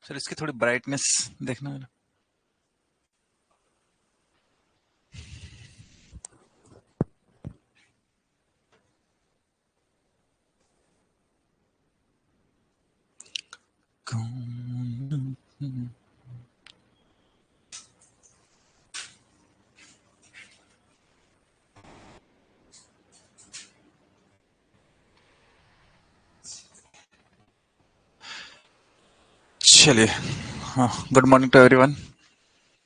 Sir इसकी थोड़ी brightness देखना है। चलिए, हाँ, good morning to everyone.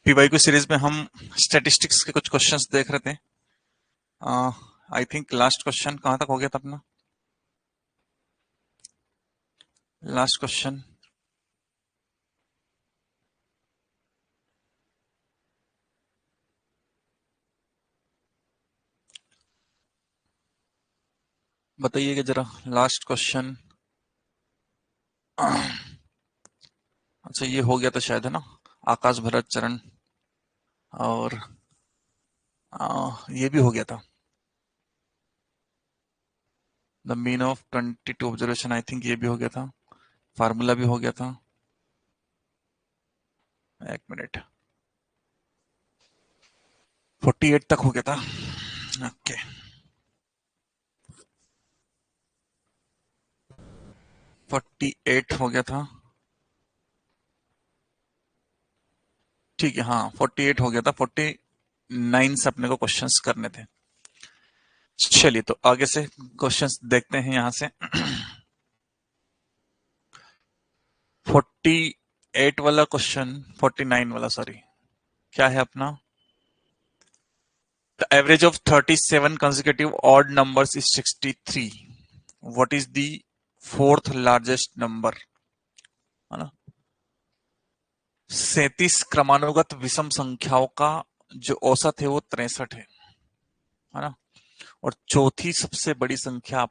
PY की सीरीज में हम स्टैटिस्टिक्स के कुछ क्वेश्चंस देख रहे थे। आई थिंक लास्ट क्वेश्चन कहाँ तक हो गया था अपना? लास्ट क्वेश्चन बताइएगा जरा, लास्ट क्वेश्चन। अच्छा, ये हो गया था शायद, है ना? आकाश भरत चरण, और ये भी हो गया था। The mean of 22 observation, I think ये भी हो गया था। फार्मूला भी हो गया था। एक मिनट, 48 तक हो गया था। ओके, 48 हो गया था। ठीक है, हाँ 48 हो गया था। 49 से अपने को क्वेश्चंस करने थे। चलिए, तो आगे से क्वेश्चंस देखते हैं यहां से। 48 वाला क्वेश्चन, 49 वाला सॉरी, क्या है अपना? The average of 37 consecutive odd numbers is 63. What is the fourth largest number? है ना? 37 क्रमानुगत विषम संख्याओं का जो औसत है वो 63 है ना? और चौथी सबसे बड़ी संख्या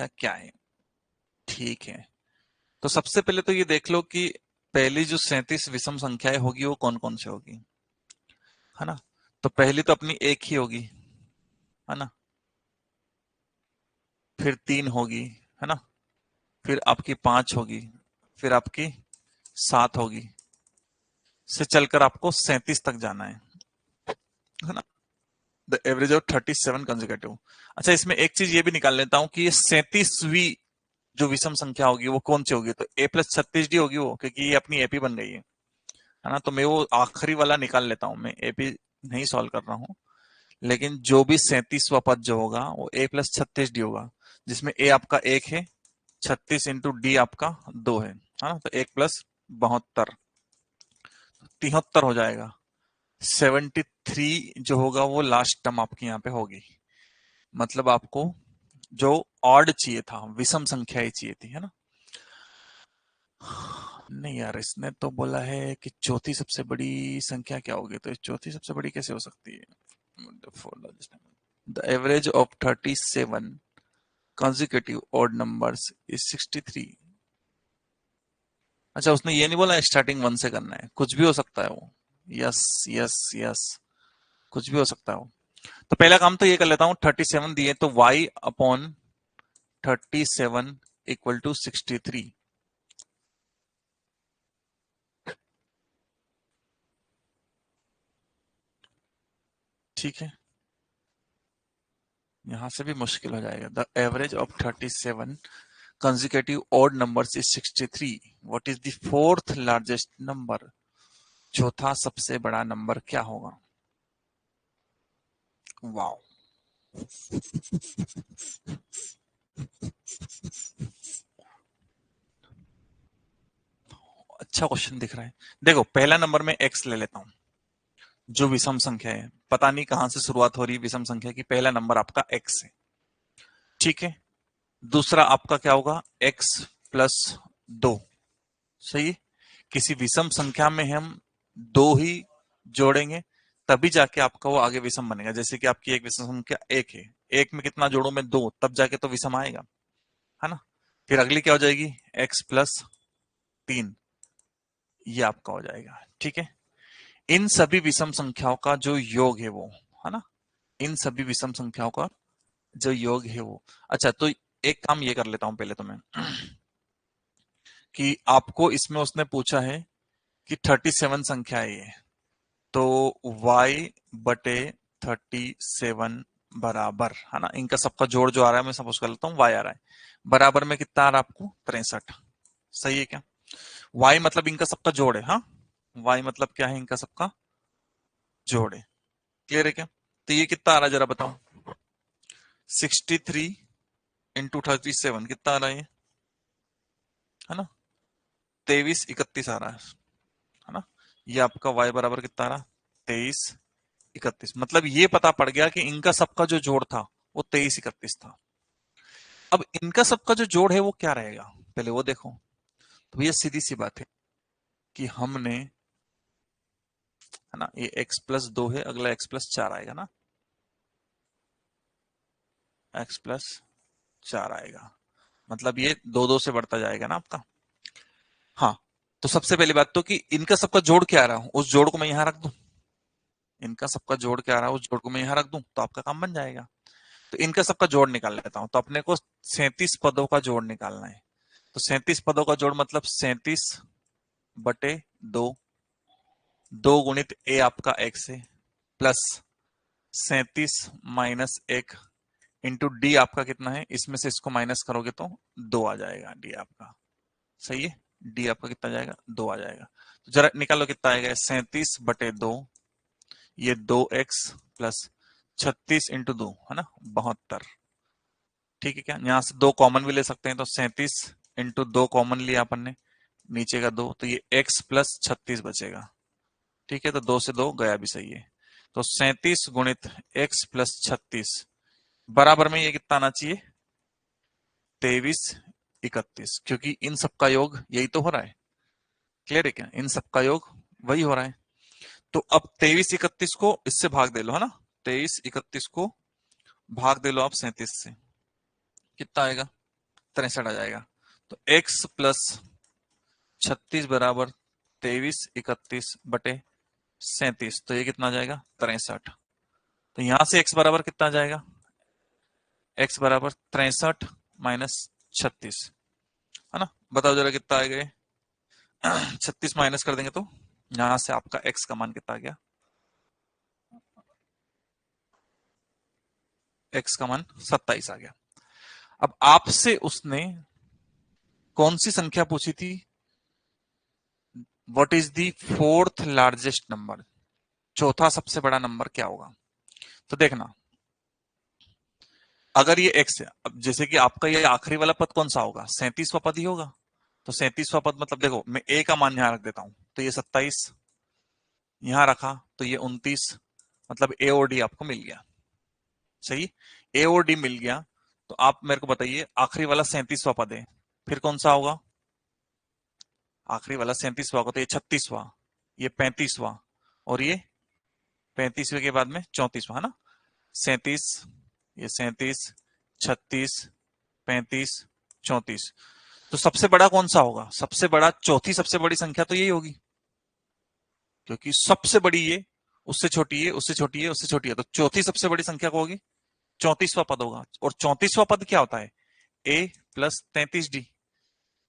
क्या है? ठीक है, तो सबसे पहले तो ये देख लो कि पहली जो 37 विषम संख्याएं होगी वो कौन कौन से होगी, है ना? तो पहली तो अपनी एक ही होगी, है ना? फिर 3 होगी, है ना? फिर आपकी 5 होगी, फिर आपकी 7 होगी, से चलकर आपको 37 तक जाना है ना? The average of 37 consecutive. अच्छा, इसमें एक चीज ये भी निकाल लेता हूं कि ये 37वीं जो विषम संख्या होगी वो कौन सी होगी? तो a प्लस 36d होगी वो, क्योंकि ये अपनी एपी बन गई है ना? तो मैं वो आखिरी वाला निकाल लेता हूं, मैं एपी नहीं सॉल्व कर रहा हूं। लेकिन जो भी 37वां पद जो होगा वो a प्लस 36d होगा, जिसमें a आपका 1 है, 36 इंटू डी आपका 2 है ना? तो 1 प्लस 72, 73 हो जाएगा। 73 जो होगा वो लास्ट टर्म आपकी यहाँ पे होगी। मतलब आपको जो ऑड चाहिए था, विषम संख्या ही चाहिए थी, है ना? नहीं यार, इसने तो बोला है कि चौथी सबसे बड़ी संख्या क्या होगी, तो चौथी सबसे बड़ी कैसे हो सकती है? The average of 37 consecutive odd numbers is 63। अच्छा, उसने ये नहीं बोला स्टार्टिंग 1 से करना है, कुछ भी हो सकता है वो। यस, यस, यस, कुछ भी हो सकता है वो। तो पहला काम तो ये कर लेता हूँ, 37 दिए तो y अपॉन 37 इक्वल टू 63। ठीक है, यहां से भी मुश्किल हो जाएगा। The average of 37 consecutive odd numbers is 63। What is the fourth largest number? चौथा सबसे बड़ा नंबर क्या होगा? वाओ, अच्छा क्वेश्चन दिख रहा है। देखो, पहला नंबर में x ले लेता हूं, जो विषम संख्या है। पता नहीं कहां से शुरुआत हो रही है विषम संख्या की, पहला नंबर आपका x है। ठीक है, दूसरा आपका क्या होगा? x plus 2। सही है? किसी विषम संख्या में हम दो ही जोड़ेंगे, तभी जाके आपका वो आगे विषम बनेगा। जैसे कि आपकी एक विषम संख्या एक है, एक में कितना जोड़ू मैं? दो, तब जाके तो विषम आएगा, है ना? फिर अगली क्या हो जाएगी? x प्लस 3, ये आपका हो जाएगा। ठीक है, इन सभी विषम संख्याओं का जो योग है वो, है ना? इन सभी विषम संख्याओं का जो योग है वो। अच्छा, तो एक काम ये कर लेता हूं पहले तो मैं कि आपको इसमें उसने पूछा है कि 37 संख्या है ये, तो y बटे 37 बराबर, है ना, इनका सबका जोड़ जो आ रहा है मैं सपोज कर लेता हूँ y आ रहा है, बराबर में कितना आ रहा है आपको 63। सही है क्या? y मतलब इनका सबका जोड़ है, हाँ, y मतलब क्या है, इनका सबका जोड़ है। क्लियर है क्या? तो ये कितना आ रहा है जरा बताओ, 63 इंटू 37 कितना आ रहा है ये, है ना, 23 31 आ रहा है ना। ये आपका y बराबर कितना आ रहा, 23 31, मतलब ये पता पड़ गया कि इनका सबका जो जोड़ था वो 23 31 था। अब इनका सबका जो जोड़ है वो क्या रहेगा, पहले वो देखो। तो भैया सीधी सी बात है कि हमने, है ना, ये x+2 है, अगला x+4 आएगा ना, x+4 आएगा, मतलब ये 2 2 से बढ़ता जाएगा ना आपका। हाँ, तो सबसे पहली बात तो कि इनका सबका जोड़ क्या आ रहा है, उस जोड़ को मैं यहां रख दूं, इनका सबका जोड़ क्या आ रहा है उस जोड़ को मैं यहां रख दूं, तो आपका काम बन जाएगा। तो इनका सबका जोड़ निकाल लेता हूं, तो अपने को 37 पदों का जोड़ निकालना है। तो 37 पदों का जोड़ मतलब 37/2, 2 गुणित ए आपका x है, प्लस 37 - 1 इंटू डी आपका कितना है, इसमें से इसको माइनस करोगे तो 2 आ जाएगा डी आपका। सही है, डी आपका कितना आ जाएगा, 2 आ जाएगा। तो जरा निकालो कितना आएगा, 37/2, ये 2x प्लस 36 इंटू 2, है ना, 72। ठीक है क्या, यहां से 2 कॉमन भी ले सकते हैं, तो 37 इंटू 2 कॉमन लिया अपन ने, नीचे का 2, तो ये x प्लस 36 बचेगा। ठीक है, तो 2 से 2 गया भी, सही है। तो 37 गुणित x प्लस 36 बराबर में ये कितना आना चाहिए, 23 31, क्योंकि इन सबका योग यही तो हो रहा है। क्लियर है क्या, इन सबका योग वही हो रहा है। तो अब 23 31 को इससे भाग दे लो, है ना, 23 31 को भाग दे लो आप 37 से, कितना आएगा, 63 आ जाएगा। तो x प्लस 36 बराबर 23 31/37, तो ये कितना आ जाएगा, 63। तो यहां से x बराबर कितना आ जाएगा, x बराबर 63 माइनस 36, है ना। बताओ जरा कितना आएगा ये 36 माइनस कर देंगे तो यहां से आपका x का मान कितना आ गया, x का मान 27 आ गया। अब आपसे उसने कौन सी संख्या पूछी थी, what is the fourth largest number, चौथा सबसे बड़ा नंबर क्या होगा। तो देखना, अगर ये x है, अब जैसे कि आपका ये आखिरी वाला पद कौन सा होगा, 37वां पद ही होगा। तो 37वां पद मतलब देखो, मैं a का मान यहां रख देता हूं, तो ये 27 यहां रखा, तो ये 29, मतलब a और d आपको मिल गया। सही, a और d मिल गया। तो आप मेरे को बताइए, आखिरी वाला 37वां पद है, फिर कौन सा होगा, आखिरी वाला 37वां होगा, तो ये 36वां, ये 35वां, और ये 35वें के बाद में 34वां, है ना। 37, ये 37, 36, 35, 34। तो सबसे बड़ा कौन सा होगा, सबसे बड़ा, चौथी सबसे बड़ी संख्या तो यही होगी, क्योंकि सबसे बड़ी ये, उससे छोटी है, उससे छोटी है, उससे छोटी है, तो चौथी सबसे बड़ी संख्या को होगी, 34वां पद होगा। और 34वां पद क्या होता है, a प्लस 33d।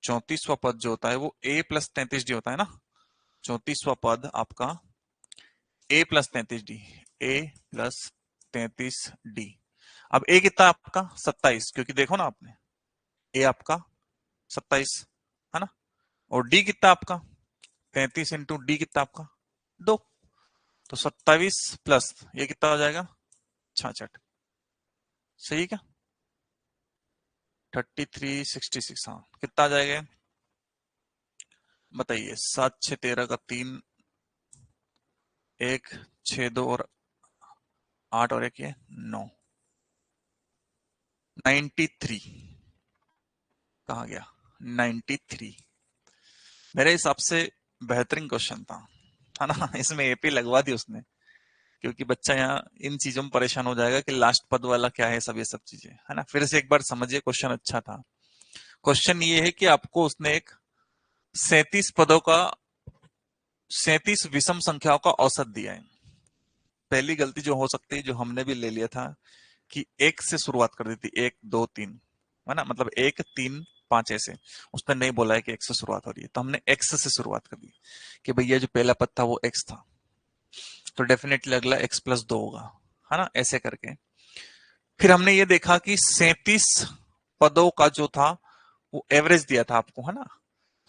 34वां पद जो होता है वो a प्लस 33d होता है ना। 34वां पद आपका a plus 33d, a plus 33d। अब a कितना आपका 27, क्योंकि देखो ना आपने, a आपका 27, है ना, और d कितना आपका 33 इंटू डी कितना आपका 2, तो 27 प्लस ये कितना हो जाएगा 66। सही है क्या, 33 66, हाँ, कितना आ जाएगा बताइए, 7 6 13 का 3, 1 6 2 और 8 और 1 ये 9, 93 कहा गया, 93। मेरे हिसाब से बेहतरीन क्वेश्चन था, है ना इसमें एपी लगवा दी उसने, क्योंकि बच्चा यहाँ इन चीजों में परेशान हो जाएगा कि लास्ट पद वाला क्या है, सब ये सब चीजें, है ना। फिर से एक बार समझिए, क्वेश्चन अच्छा था। क्वेश्चन ये है कि आपको उसने एक 37 पदों का, 37 विषम संख्याओं का औसत दिया है। पहली गलती जो हो सकती है, जो हमने भी ले लिया था, कि एक से शुरुआत कर दी थी, 1 2 3, है ना, मतलब 1 3 5 ऐसे। उसने नहीं बोला है कि x से शुरुआत हो रही है, तो हमने x से शुरुआत कर दी कि भैया जो पहला पद था वो x था, तो डेफिनेटली अगला x प्लस 2 होगा, है ना, ऐसे करके। फिर हमने ये देखा कि 37 पदों का जो था वो एवरेज दिया था आपको, है ना,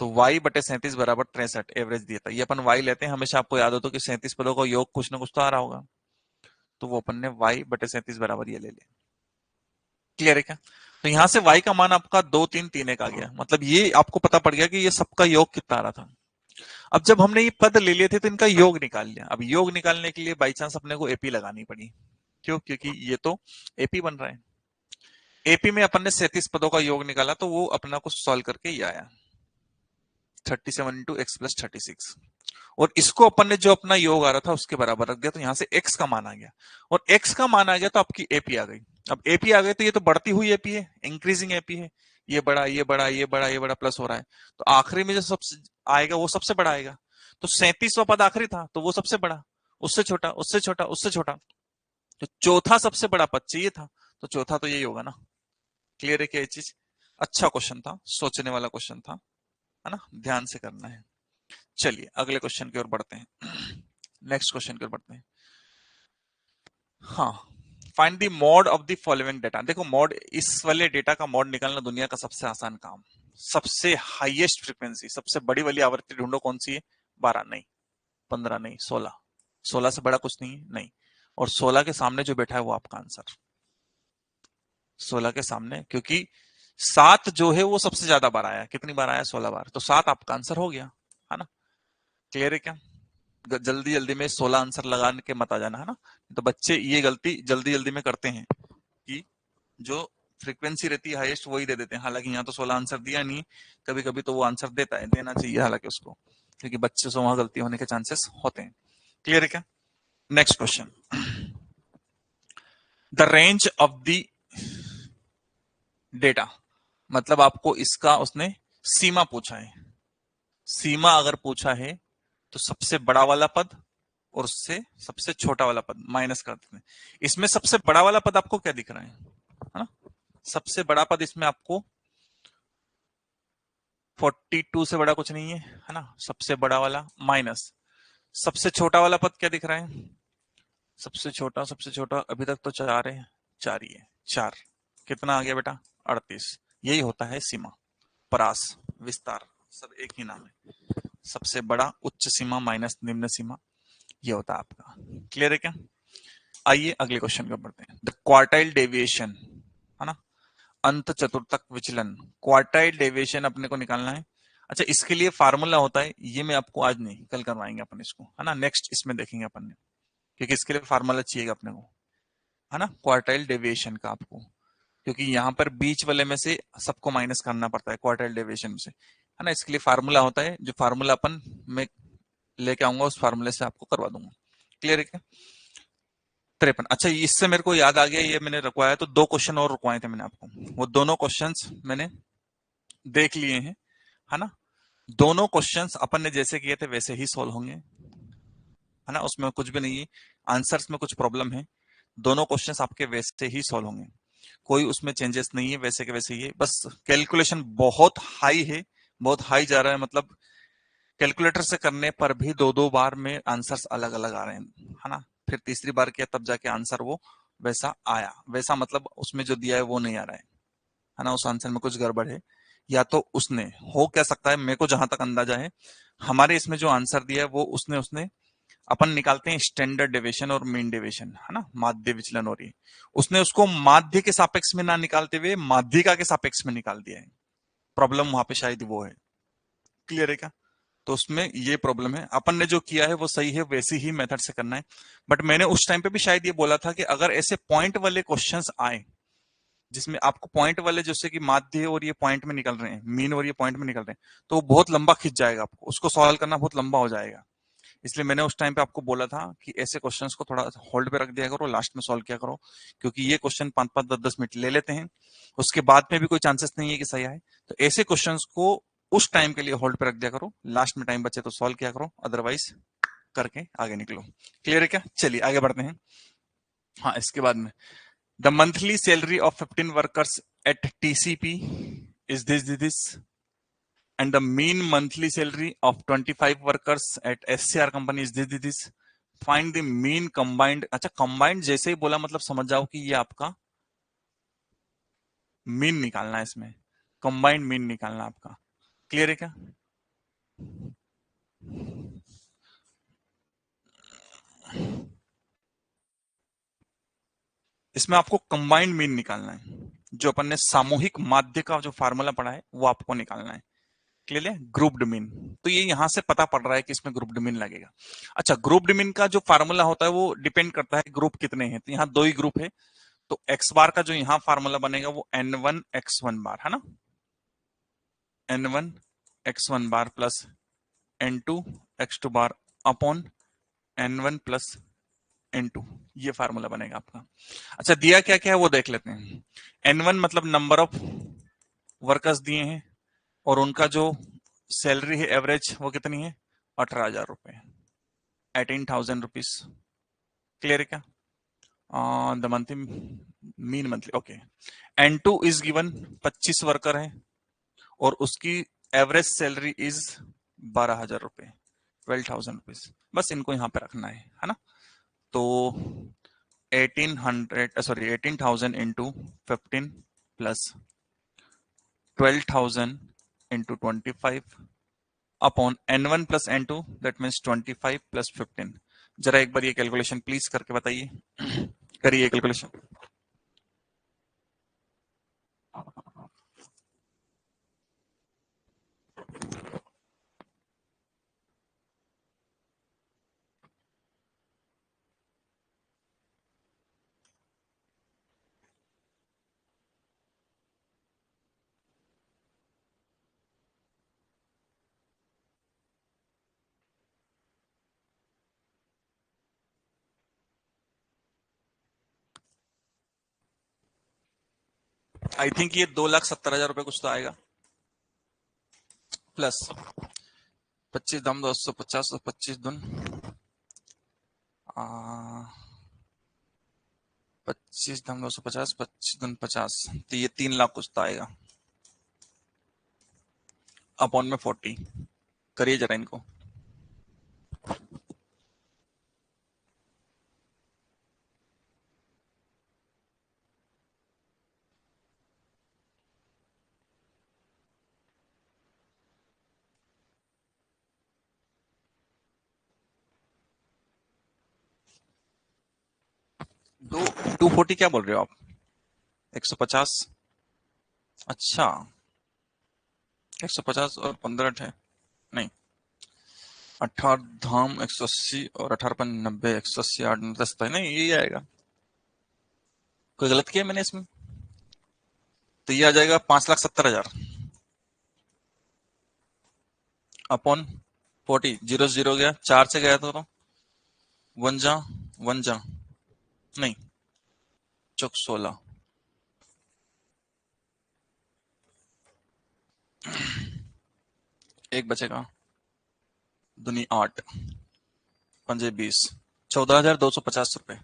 तो y बटे 37 बराबर 63 एवरेज दिया था। ये अपन y लेते हैं हमेशा, आपको याद हो तो कि 37 पदों का योग कुछ ना कुछ तो आ रहा होगा, तो वो अपन ने y बटे 37 बराबर ये ले लिया। क्लियर है क्या? तो यहां से y का मान आपका 2 3 3 1 आ गया, मतलब ये आपको पता पड़ गया कि ये सबका योग कितना आ रहा था। अब जब हमने ये पद ले लिए थे तो इनका योग निकाल लिया। अब योग निकालने के लिए बाई चांस अपने को एपी लगानी पड़ी। क्यों? क्योंकि ये तो एपी बन रहा है। एपी में अपन ने 37 पदों का योग निकाला, तो वो अपना को सॉल्व करके ये आया 37 इंटू एक्स प्लस 36, और इसको अपन ने जो अपना योग आ रहा था उसके बराबर रख दिया, तो यहां से x का मान आ गया, और x का मान आ गया तो आपकी एपी आ गई। अब एपी आ गई तो ये तो बढ़ती हुई एपी है, इंक्रीजिंग एपी है, ये बड़ा ये बड़ा ये बड़ा ये बड़ा प्लस हो रहा है, तो आखिरी में जो सबसे आएगा वो सबसे बड़ा आएगा। तो 37वां पद आखिरी था तो वो सबसे बड़ा, उससे छोटा, उससे छोटा, उससे छोटा, तो चौथा सबसे बड़ा पद चाहिए था, तो चौथा तो यही होगा ना। क्लियर है क्या ये चीज? अच्छा क्वेश्चन था, सोचने वाला क्वेश्चन था, है ना, ध्यान से करना है। चलिए अगले क्वेश्चन की ओर बढ़ते हैं। नेक्स्ट क्वेश्चन की ओर बढ़ते हैं। हाँ, find the mod of the following data. देखो मॉड, इस वाले डेटा का मॉड निकालना दुनिया का सबसे आसान काम। सबसे हाईएस्ट फ्रीक्वेंसी, सबसे बड़ी वाली आवृत्ति ढूंढो, कौन सी है? 12 नहीं, 15 नहीं, 16। 16 से बड़ा कुछ नहीं है, नहीं। और 16 के सामने जो बैठा है वो आपका आंसर। 16 के सामने, क्योंकि 7 जो है वो सबसे ज्यादा बार आया, कितनी बार आया? 16 बार, तो 7 आपका आंसर हो गया, है ना। क्लियर है क्या? जल्दी जल्दी में 16 आंसर लगा के मत आ जाना, है ना। तो बच्चे ये गलती जल्दी जल्दी में करते हैं कि जो फ्रीक्वेंसी रहती है हाईएस्ट वही दे देते हैं, हालांकि यहाँ तो 16 आंसर दिया नहीं, कभी कभी तो वो आंसर देता है, देना चाहिए हालांकि उसको, क्योंकि बच्चे से वहां गलती होने के चांसेस होते हैं। क्लियर है क्या? Next question, the range of the data, मतलब आपको इसका उसने सीमा पूछा है। सीमा अगर पूछा है तो सबसे बड़ा वाला पद और उससे सबसे छोटा वाला पद माइनस कर देते हैं। इसमें सबसे बड़ा वाला पद आपको क्या दिख रहा है ना? सबसे बड़ा पद इसमें आपको 42 से बड़ा कुछ नहीं है ना, सबसे बड़ा वाला माइनस सबसे छोटा वाला पद क्या दिख रहा है? सबसे छोटा अभी तक तो 4 है, 4 ही है, 4 कितना आ गया बेटा? 38। यही होता है सीमा, परास, विस्तार, सब एक ही नाम है। सबसे बड़ा उच्च सीमा माइनस निम्न सीमा, ये होता है आपका। क्लियर है क्या? आइए अगले क्वेश्चन को बढ़ते हैं। द क्वार्टाइल डेविएशन, है ना, अंत चतुर्थक विचलन, क्वार्टाइल डेविएशन अपने को निकालना है। अच्छा, इसके लिए फार्मूला होता है, ये मैं आपको आज नहीं कल करवाएंगे अपन इसको, है ना, नेक्स्ट इसमें देखेंगे अपन ने, क्योंकि इसके लिए फार्मूला चाहिए अपने को, है ना, क्वार्टाइल डेविएशन का आपको, क्योंकि यहाँ पर बीच वाले में से सबको माइनस करना पड़ता है क्वार्टाइल डेविएशन से, है ना। इसके लिए फार्मूला होता है, जो फार्मूला अपन मैं लेके आऊंगा उस फार्मूले से आपको करवा दूंगा। क्लियर है क्या? 53। अच्छा, इससे मेरे को याद आ गया, ये मैंने रुकवाया, तो 2 क्वेश्चन और रुकवाए थे मैंने आपको, वो दोनों क्वेश्चंस मैंने देख लिए हैं, है ना। दोनों क्वेश्चंस अपन ने जैसे किए थे वैसे ही सोल्व होंगे, है ना, उसमें कुछ भी नहीं है, आंसर्स में कुछ प्रॉब्लम है, दोनों क्वेश्चंस आपके वैसे ही सोल्व होंगे, कोई उसमें चेंजेस नहीं है, वैसे के वैसे ही है, बस कैलकुलेशन बहुत हाई है, बहुत हाई जा रहा है, मतलब कैलकुलेटर से करने पर भी 2 बार में आंसर्स अलग अलग आ रहे हैं, है ना। फिर तीसरी बार किया तब जाके आंसर वो वैसा आया, वैसा मतलब उसमें जो दिया है वो नहीं आ रहा है ना, उस आंसर में कुछ गड़बड़ है, या तो उसने, हो क्या सकता है, मेरे को जहां तक अंदाजा है, हमारे इसमें जो आंसर दिया है वो उसने उसने अपन निकालते हैं स्टैंडर्ड डेविएशन और मीन डेविएशन, है ना, माध्य विचलन, हो रही है, उसने उसको माध्य के सापेक्ष में ना निकालते हुए माध्यिका के सापेक्ष में निकाल दिया है। प्रॉब्लम वहां पे शायद वो है। क्लियर है क्या? तो उसमें ये प्रॉब्लम है, अपन ने जो किया है वो सही है, वैसी ही मेथड से करना है। बट मैंने उस टाइम पे भी शायद ये बोला था कि अगर ऐसे पॉइंट वाले क्वेश्चंस आए जिसमें आपको पॉइंट वाले, जैसे कि माध्य और ये पॉइंट में निकल रहे हैं, मीन और ये पॉइंट में निकल रहे हैं, तो वो बहुत लंबा खिंच जाएगा, आपको उसको सॉल्व करना बहुत लंबा हो जाएगा। इसलिए मैंने उस टाइम पे आपको बोला था कि ऐसे क्वेश्चंस को थोड़ा होल्ड पे रख दिया करो, लास्ट में सॉल्व किया करो, क्योंकि ये क्वेश्चन 5-5 10-10 मिनट ले लेते हैं, उसके बाद में भी कोई चांसेस नहीं है कि सही आए, तो ऐसे क्वेश्चंस को उस टाइम के लिए होल्ड पे रख दिया करो, लास्ट में टाइम बचे तो सॉल्व किया करो, अदरवाइज करके आगे निकलो। क्लियर है क्या? चलिए आगे बढ़ते हैं। हाँ, इसके बाद में the monthly salary of 15 workers at TCP is this and the mean monthly salary of 25 workers at SCR company is this. Find the mean combined. अच्छा, combined जैसे ही बोला मतलब समझ जाओ कि ये आपका मीन निकालना है, इसमें कंबाइंड मीन निकालना आपका। क्लियर है क्या? इसमें आपको कंबाइंड मीन निकालना है। जो अपन ने सामूहिक माध्य का जो फार्मूला पढ़ा है वो आपको निकालना है। क्लियर है? Grouped mean. तो ये यहां से पता पड़ रहा है कि इसमें ग्रुप्ड मीन लगेगा। अच्छा, ग्रुप्ड मीन का जो फार्मूला होता है वो डिपेंड करता है ग्रुप कितने हैं। तो यहाँ 2 ही ग्रुप है, तो एक्स बार का जो यहाँ फार्मूला बनेगा वो n1 x1 बार है ना, n1 x1 bar plus n2 x2 bar upon n1 plus n2, ये फार्मूला बनेगा आपका। अच्छा, दिया क्या क्या है वो देख लेते हैं। n1 मतलब नंबर ऑफ वर्कर्स दिए हैं और उनका जो सैलरी है एवरेज वो कितनी है, 18,000 रुपए, 18,000 रुपीज। क्लियर है क्या? The monthly mean monthly, okay. n2 is given 25 worker है और उसकी एवरेज सैलरी इज 12,000 रुपए, 12,000 रुपीज। बस इनको यहाँ पे रखना है ना। तो 18,000 into 15 plus 12,000 into 25 upon n1 plus n2, that means 25 plus 15। जरा एक बार ये कैलकुलेशन प्लीज करके बताइए। करिए कैलकुलेशन। आई थिंक ये 2,70,000 रुपए कुछ तो आएगा, प्लस 25 दम 250, 25 दुन 25 दम 250, 25 दुन 50, तो ये 3 लाख कुछ तो आएगा अपॉन में 40। करिए जरा इनको। दो 240 क्या बोल रहे हो आप? 150। अच्छा, 150 और 15 है, नहीं 18 धाम 180 और 18 × 90, 180 8 10, नहीं यही आएगा। कोई गलत किया मैंने इसमें? तो ये आ जाएगा 5,70,000 अपॉन 40। 0 0 गया, 4 से गया तो 1 जा 1 जा, नहीं चौक 16, एक बचेगा, दुनी 8, पंजे 20, 14,250 रुपए।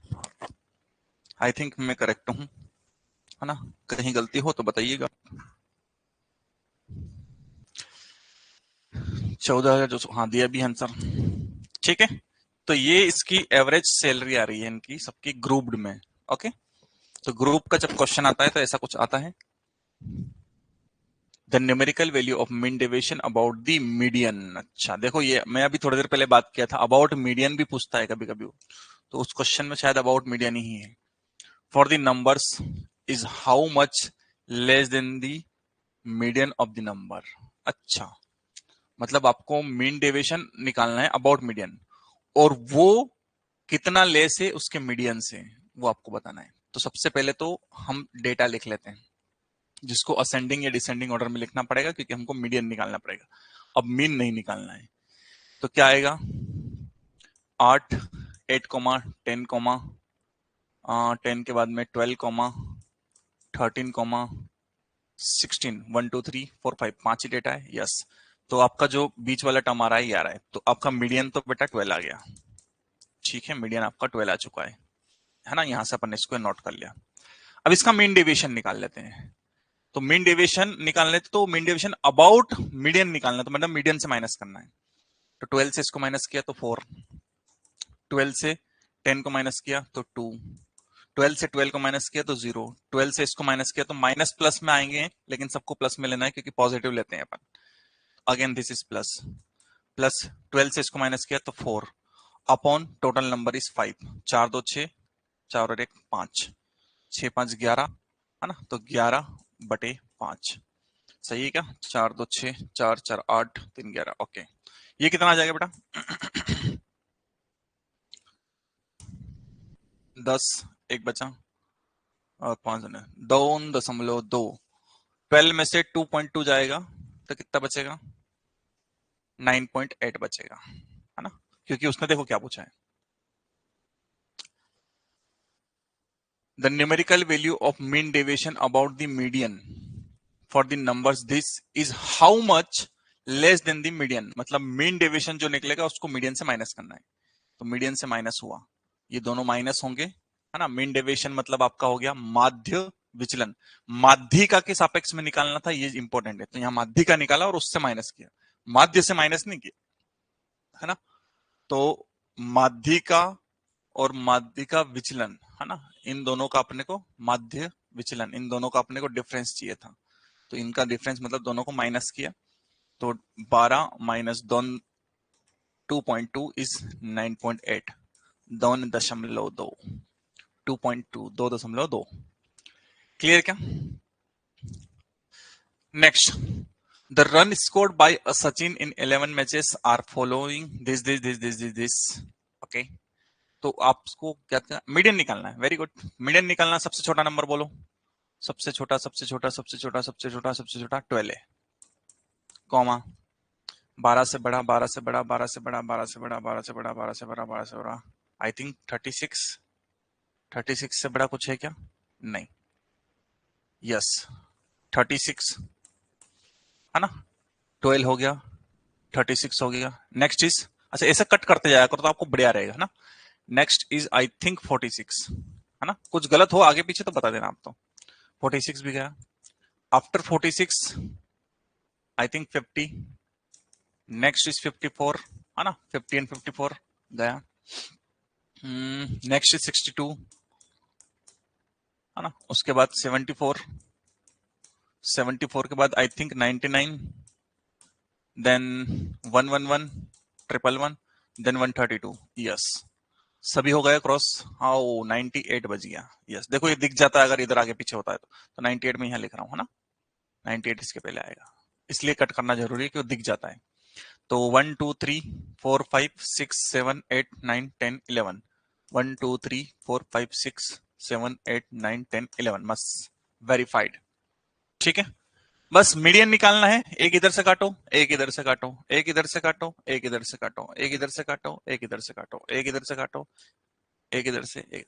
आई थिंक मैं करेक्ट हूं, है ना? कहीं गलती हो तो बताइएगा। 14,200, हाँ दिया भी आंसर। ठीक है, तो ये इसकी एवरेज सैलरी आ रही है इनकी सबकी ग्रुप्ड में। ओके, तो ग्रुप का जब क्वेश्चन आता है तो ऐसा कुछ आता है, the numerical value of mean deviation about the median. अच्छा देखो, ये मैं अभी थोड़ी देर पहले बात किया था, अबाउट मीडियन भी पूछता है कभी कभी, तो उस क्वेश्चन में शायद अबाउट मीडियन ही है। For the numbers is how much less than the median of the number. अच्छा, मतलब आपको मीन डेविएशन निकालना है अबाउट मीडियन, और वो कितना लेस है उसके मीडियन से, वो आपको बताना है। तो सबसे पहले तो हम डेटा लिख लेते हैं, जिसको असेंडिंग या डिसेंडिंग ऑर्डर में लिखना पड़ेगा, क्योंकि हमको मीडियन निकालना पड़ेगा, अब मीन नहीं निकालना है। तो क्या आएगा, 8 8 कोमा 10 कोमा 10 के बाद में 12 कोमा 13 कोमा 16, 1 2 3 4 5, 5 ही डेटा है। यस, तो आपका जो बीच वाला टर्म आ रहा है ये आ रहा है, तो आपका मीडियन तो बेटा 12 आ गया। ठीक है, मीडियन आपका 12 आ चुका है ना? यहां से अपन ने इसको नोट कर लिया। अब इसका मीन डेविएशन निकाल लेते हैं। तो मीन डेविएशन निकालने तो मीन डेविएशन अबाउट मीडियन निकालना, तो मतलब मीडियन से माइनस करना है। तो 12 से इसको माइनस किया तो 4, 12 से 10 को माइनस किया तो 2, 12 से 12 को माइनस किया तो 0, 12 से इसको माइनस किया तो माइनस प्लस में आएंगे, लेकिन सबको प्लस में लेना है क्योंकि पॉजिटिव लेते हैं अपन। Again this is plus, plus 12 से इसको माइनस किया तो 4 अपॉन टोटल नंबर इज 5, 4 2 6, 4 और 1 5, 6 5 11 है ना, तो 11 बटे 5 सही है क्या? 4 2 6, 4 4 8, 3 11। ओके, ये कितना आ जाएगा बेटा? 10, एक बचा और 5 2.2, 12 में से 2.2 जाएगा तो कितना बचेगा? 9.8 बचेगा, है ना, क्योंकि उसने देखो क्या पूछा है, the numerical value of mean deviation about the median for the numbers this is how much less than the median, मतलब मीन डेविएशन जो निकलेगा उसको मीडियन से माइनस करना है। तो मीडियन से माइनस हुआ, ये दोनों माइनस होंगे, है ना। मीन डेविएशन मतलब आपका हो गया माध्य विचलन, माध्यिका के सापेक्ष में निकालना था, ये इंपॉर्टेंट है। तो यहाँ माध्यिका निकाला और उससे माइनस किया, माध्य से माइनस नहीं किया, है ना। तो माध्यिका और माध्यिका विचलन, है ना, इन दोनों का अपने को माध्य विचलन, इन दोनों का अपने को डिफरेंस चाहिए था। तो इनका डिफरेंस मतलब दोनों को माइनस किया, तो 12 माइनस 2.2 इज 9.8, 2.2, 2.2, 2.2। क्लियर क्या? Next, the run scored by Sachin in 11 matches are following this. Okay, तो आपको क्या मीडियन निकालना है। वेरी गुड, मीडियन निकालना, सबसे छोटा नंबर बोलो, सबसे छोटा सबसे छोटा सबसे छोटा सबसे छोटा सबसे छोटा 12 है, कॉमा 12 से बड़ा 12 से बड़ा 12 से बड़ा 12 से बड़ा 12 से बड़ा 12 से बड़ा 12 से बड़ा, आई थिंक 36 से बड़ा कुछ है क्या? नहीं, यस 36, है ना, 12 हो गया, 36 हो गया। नेक्स्ट इज, अच्छा ऐसा कट करते जाया करो तो आपको बढ़िया रहेगा, है ना। नेक्स्ट इज आई थिंक 46, है ना, कुछ गलत हो आगे पीछे तो बता देना आप। तो 46 भी गया। After 46 I think 50, next is 54, है ना, 50 एंड 54 गया। नेक्स्ट इज 62, है ना, उसके बाद 74, 74 के बाद I think 99, then 111, 111, then 132, yes सभी हो गए क्रॉस। हाँ 98 बज गया, यस देखो ये दिख जाता है अगर इधर आगे पीछे होता है तो 98 में यहाँ लिख रहा हूँ, है ना, 98 इसके पहले आएगा, इसलिए कट करना जरूरी है कि वो दिख जाता है। तो 1 2 3 4 5 6 7 8 9 10 11, 1 2 3 4 5 6 7 8 9 10 11, बस वेरीफाइड। ठीक है, बस मीडियन निकालना है, एक इधर से काटो, एक इधर से काटो, एक इधर से काटो, एक इधर से काटो, एक इधर से काटो, एक इधर से काटो, एक इधर से काटो, एक इधर से, एक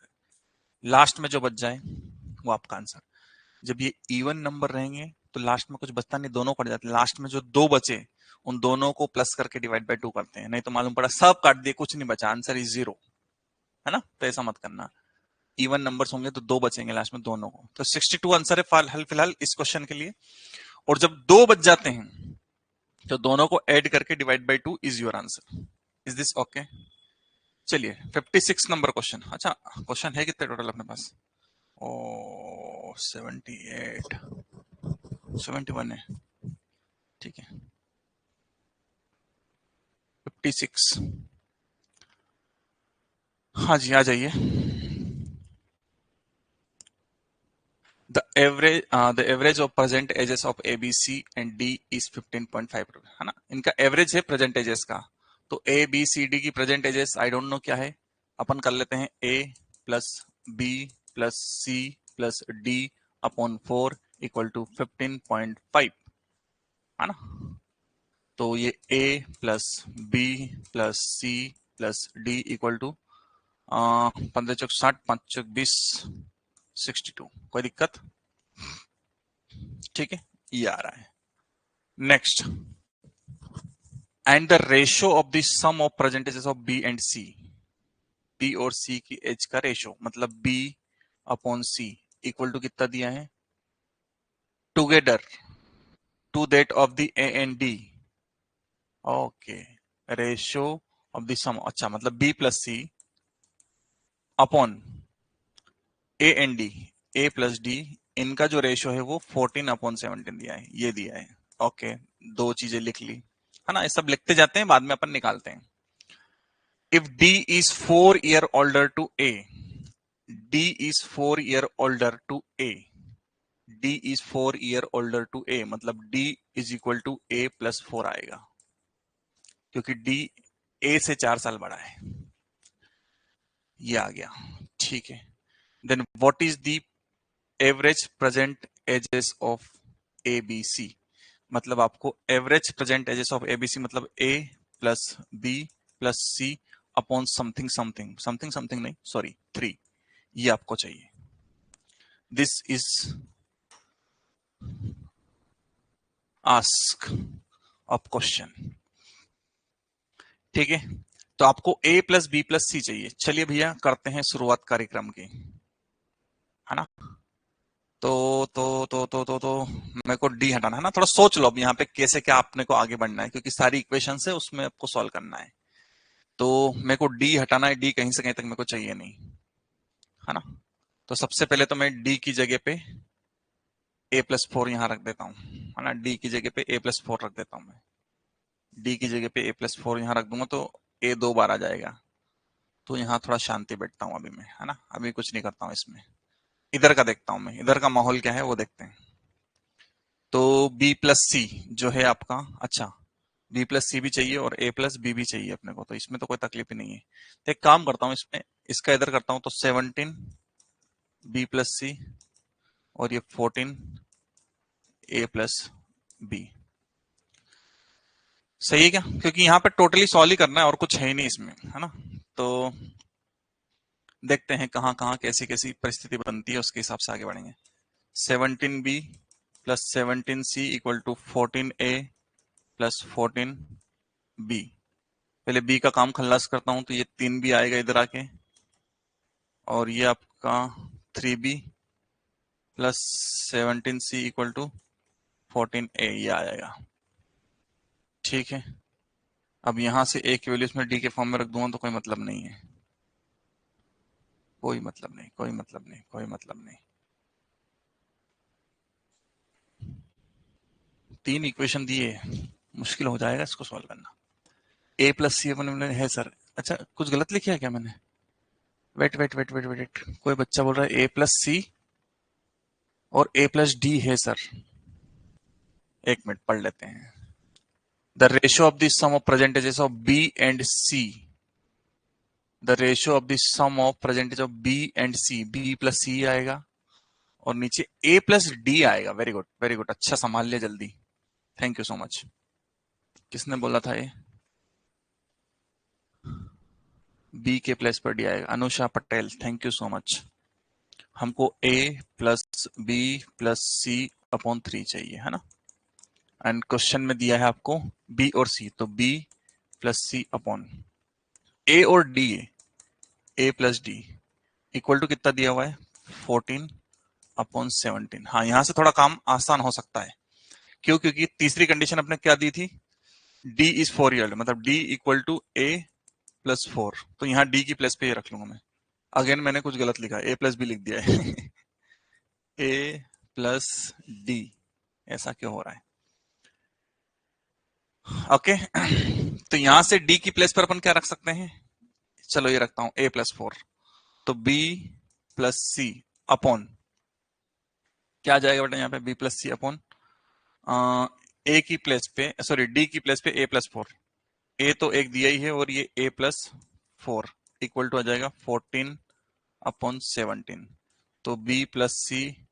लास्ट में जो बच जाए वो आपका आंसर। जब ये इवन नंबर रहेंगे तो लास्ट में कुछ बचता नहीं, दोनों कट जाते हैं, लास्ट में जो दो बचे उन दोनों को प्लस करके डिवाइड बाय 2 करते हैं, नहीं तो मालूम पड़ा सब काट दिए कुछ नहीं बचा, आंसर इज 0, है ना। तो ऐसा मत करना, इवन नंबर्स होंगे तो दो बचेंगे लास्ट में दोनों को। तो 62 आंसर है फिलहाल इस क्वेश्चन के लिए। और जब दो बच जाते हैं तो दोनों को ऐड करके divide by 2 is your answer. Is this okay? चलिए 56 नंबर क्वेश्चन। अच्छा क्वेश्चन है कितने टोटल अपने पास? ओ 78, 71 है, ठीक है। 56, हाँ जी आ जाइए। The average of present ages of A B C and D is 15.5, है ना, इनका एवरेज है प्रेजेंट एजेस का। तो ए बी सी डी की present ages I don't know क्या है, अपन कर लेते हैं A plus B plus C plus D upon 4 equal to 15.5, है ना। तो ये A plus B plus C plus D equal to 15 चौक 60, 5 चौक 20, 62। कोई दिक्कत? ठीक है, ये आ रहा है। Next, and the ratio of the sum of percentages of B and C, B और सी की एज का रेशियो मतलब B upon C equal to कितना दिया है together to that of the A and D. Okay, ratio of the sum, अच्छा मतलब B plus C upon A and D, A plus D, इनका जो रेशियो है वो 14/17 दिया है, ये दिया है। ओके, दो चीजें लिख ली है ना, ये सब लिखते जाते हैं, बाद में अपन निकालते हैं। If D is 4 year older to A, D is 4 year older to A, D is 4 year older to A, मतलब D is equal to A plus 4 आएगा, क्योंकि D A से 4 साल बड़ा है। ये आ गया, ठीक है। Then what is the average present ages of A B C, मतलब आपको average present ages of A B C मतलब A plus B plus C upon something something something something नहीं सॉरी 3, ये आपको चाहिए। This is ask of question, ठीक है। तो आपको A plus B plus C चाहिए। चलिए भैया करते हैं शुरुआत कार्यक्रम की, है ना। तो मेरे को डी हटाना है ना, थोड़ा सोच लो अब यहाँ पे कैसे क्या आपने को आगे बढ़ना है, क्योंकि सारी इक्वेशन है उसमें आपको सॉल्व करना है। तो मेरे को डी हटाना है, डी कहीं से कहीं तक मेरे को चाहिए नहीं, है ना। तो सबसे पहले तो मैं डी की जगह पे a+4 यहाँ रख देता हूँ, है ना। डी की जगह पे a+4 रख देता हूँ मैं, डी की जगह पे a+4 यहाँ रख दूंगा तो a 2 बार आ जाएगा। तो यहाँ थोड़ा शांति बैठता हूँ अभी मैं, है ना, अभी कुछ नहीं करता हूँ इसमें। इधर का देखता हूँ मैं, इधर का माहौल क्या है वो देखते हैं। तो b प्लस सी जो है आपका, अच्छा b प्लस सी भी चाहिए और a प्लस बी भी चाहिए अपने को, तो इसमें तो कोई तकलीफ ही नहीं है। तो एक काम करता हूँ इसमें, इसका इधर करता हूँ, तो 17 b प्लस सी और ये 14 a प्लस बी, सही है क्या? क्योंकि यहाँ पे टोटली सॉल्व ही करना है और कुछ है ही नहीं इसमें, है ना। तो देखते हैं कहाँ कहाँ कैसी कैसी परिस्थिति बनती है, उसके हिसाब से आगे बढ़ेंगे। 17b plus 17c equal to 14a plus 14b। पहले b का काम खल्लास करता हूं, तो ये 3b आएगा इधर आके, और ये आपका 3b plus 17c equal to 14a, ये आएगा, ठीक है। अब यहां से a की वैल्यू इसमें d के फॉर्म में रख दूंगा तो कोई मतलब नहीं है, कोई मतलब नहीं, कोई मतलब नहीं, कोई मतलब नहीं। 3 इक्वेशन दिए, मुश्किल हो जाएगा इसको सॉल्व करना। a प्लस सी अपन है सर, अच्छा कुछ गलत लिखा है क्या मैंने? Wait wait wait wait wait, कोई बच्चा बोल रहा है a प्लस सी और a प्लस डी है सर। एक मिनट पढ़ लेते हैं। The ratio of the sum of percentages of b and c, the ratio of the sum of percentage of b and c, b plus c आएगा और नीचे a plus D आएगा। Very good very good, अच्छा संभाल लिया जल्दी, thank you so much. किसने बोला था ये? b के प्लस पर डी आएगा, Anusha Patel, thank you so much. हमको a plus B plus C upon 3 चाहिए, है ना। एंड क्वेश्चन में दिया है आपको b और c, तो b plus C upon a और d, a plus D equal to कितना दिया हुआ है 14/17। हाँ, यहां से थोड़ा काम आसान हो सकता है, क्यों? क्योंकि तीसरी कंडीशन अपने क्या दी थी, d इज 4 year, मतलब d equal to a plus 4, तो यहाँ d की प्लेस पे ये रख लूंगा मैं। अगेन मैंने कुछ गलत लिखा, a प्लस बी लिख दिया है a प्लस डी, ऐसा क्यों हो रहा है? ओके तो यहां से d की प्लेस पर अपन क्या रख सकते हैं, चलो ये रखता हूं a+4, तो b प्लस सी अपॉन क्या आ जाएगा बेटा यहाँ पे, b प्लस सी अपॉन ए की प्लेस पे, सॉरी डी की प्लेस पे a+4, ए तो एक दिया ही है और ये a+4 इक्वल टू आ जाएगा 14/17। तो b प्लस सी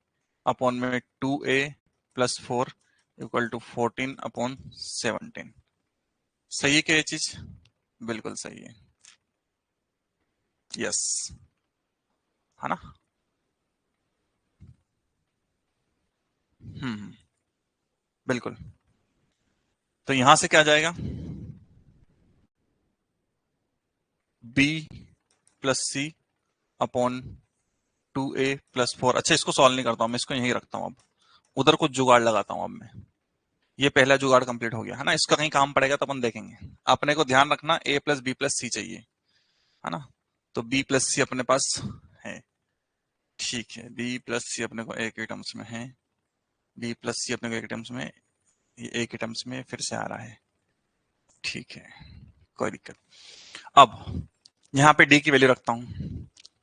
अपॉन में 2a+4 इक्वल टू 14/17। सही है क्या ये चीज? बिल्कुल सही है, यस, है ना। बिल्कुल। तो यहां से क्या जाएगा, b plus C upon 2a+4। अच्छा इसको सॉल्व नहीं करता हूं मैं, इसको यहीं रखता हूं अब, उधर कुछ जुगाड़ लगाता हूं अब मैं। ये पहला जुगाड़ कंप्लीट हो गया है ना, इसका कहीं काम पड़ेगा तो अपन देखेंगे। अपने को ध्यान रखना a plus B plus C चाहिए, है ना। तो b प्लस सी अपने पास है, ठीक है। b प्लस सी अपने को एक ही टर्म्स में है, b प्लस सी अपने को एक टर्म्स में, ये एक ही टर्म्स में फिर से आ रहा है, ठीक है, कोई दिक्कत। अब यहाँ पे d की वैल्यू रखता हूं,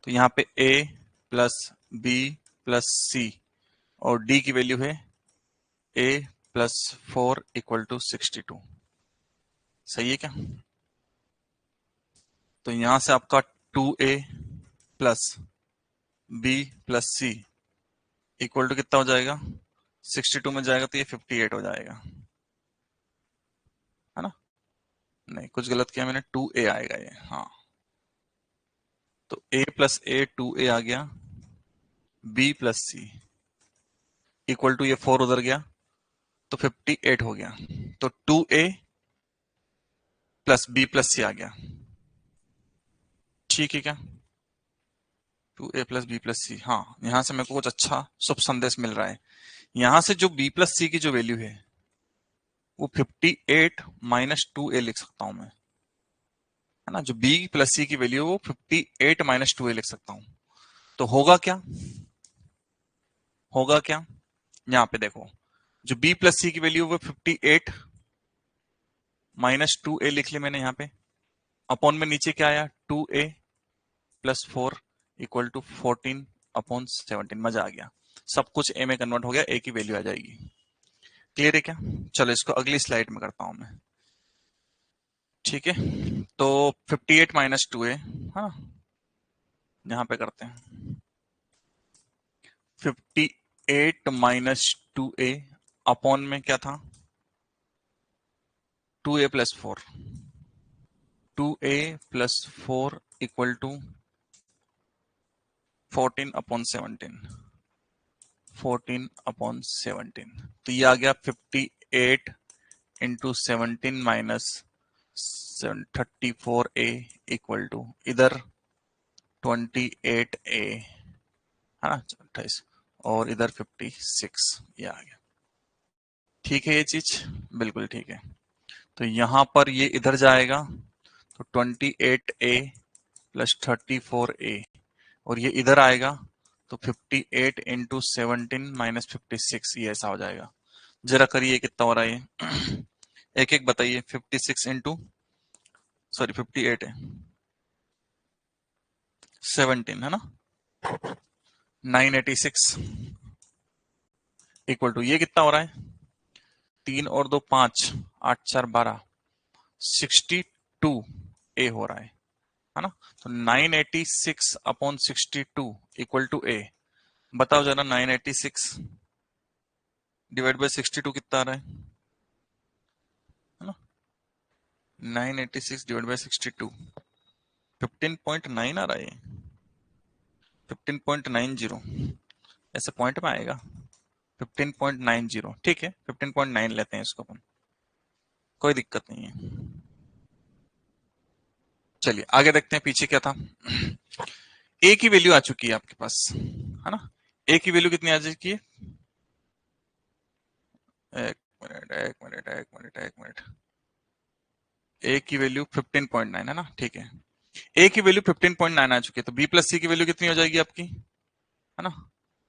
तो यहाँ पे a plus B plus C और d की वैल्यू है a प्लस 4 इक्वल टू 62, सही है क्या। तो यहां से आपका 2a plus B plus C equal to कितना हो जाएगा, 62 में जाएगा तो ये 58 हो जाएगा, है ना। नहीं, कुछ गलत किया मैंने, 2a आएगा ये, हाँ। तो a प्लस a 2a आ गया, b plus C equal to ये 4 उधर गया तो 58 हो गया। तो 2a प्लस b प्लस सी आ गया, ठीक है क्या। 2a प्लस बी प्लस सी, हाँ, यहां से मेरे को कुछ अच्छा शुभ संदेश मिल रहा है। यहां से जो b प्लस सी की जो वैल्यू है वो 58 माइनस 2a लिख सकता हूं मैं, है ना। जो b प्लस सी की वैल्यू है वो 58 माइनस 2a लिख सकता हूं। तो होगा क्या, होगा क्या, यहां पे देखो, जो b प्लस सी की वैल्यू वो 58 माइनस 2a लिख ली मैंने यहाँ पे, अपॉन में नीचे क्या आया 2a plus 4 equal to 14 upon 17, मजा आ गया, सब कुछ a में कन्वर्ट हो गया, a की वैल्यू आ जाएगी। क्लियर है क्या। चलो इसको अगली स्लाइड में करता हूं मैं, ठीक है। तो 58 माइनस 2a, हाँ, यहां पे करते हैं 58 माइनस 2a अपॉन में क्या था 2a plus 4, 2a plus 4 equal to 14 upon 17, 14 upon 17। तो ये आ गया 58 into 17 minus 34a equal to इधर 28a, है ना, 28, और इधर 56, ये आ गया। ठीक है ये चीज, बिल्कुल ठीक है। तो यहां पर ये इधर जाएगा तो 28a प्लस 34a, और ये इधर आएगा तो 58 इंटू 17 माइनस 56, ये ऐसा हो जाएगा। जरा करिए कितना हो रहा है ये एक एक बताइए। 56 इंटू, सॉरी 58 है, 17 है ना, 986 इक्वल टू ये कितना हो रहा है, 3 और 2 5, 8 4 12, 62a हो रहा है ना। तो 986 अपॉन 62 इक्वल टू a। बताओ जरा 986 डिवाइड बाय 62 कितना आ रहा है ना। 986 डिवाइड बाय 62 15.9 आ रहा है, 15.90 ऐसे पॉइंट में आएगा, 15.90, ठीक है, 15.9 लेते हैं इसको अपन, कोई दिक्कत नहीं है। चलिए आगे देखते हैं पीछे क्या था। ए की वैल्यू आ चुकी है आपके पास, है ना। ए की वैल्यू कितनी आ चुकी है, एक मिनट एक मिनट एक मिनट एक मिनट, ए की वैल्यू 15.9 है ना, ठीक है। ए की वैल्यू 15.9 आ चुकी है, तो बी प्लस सी की वैल्यू कितनी हो जाएगी आपकी, है ना।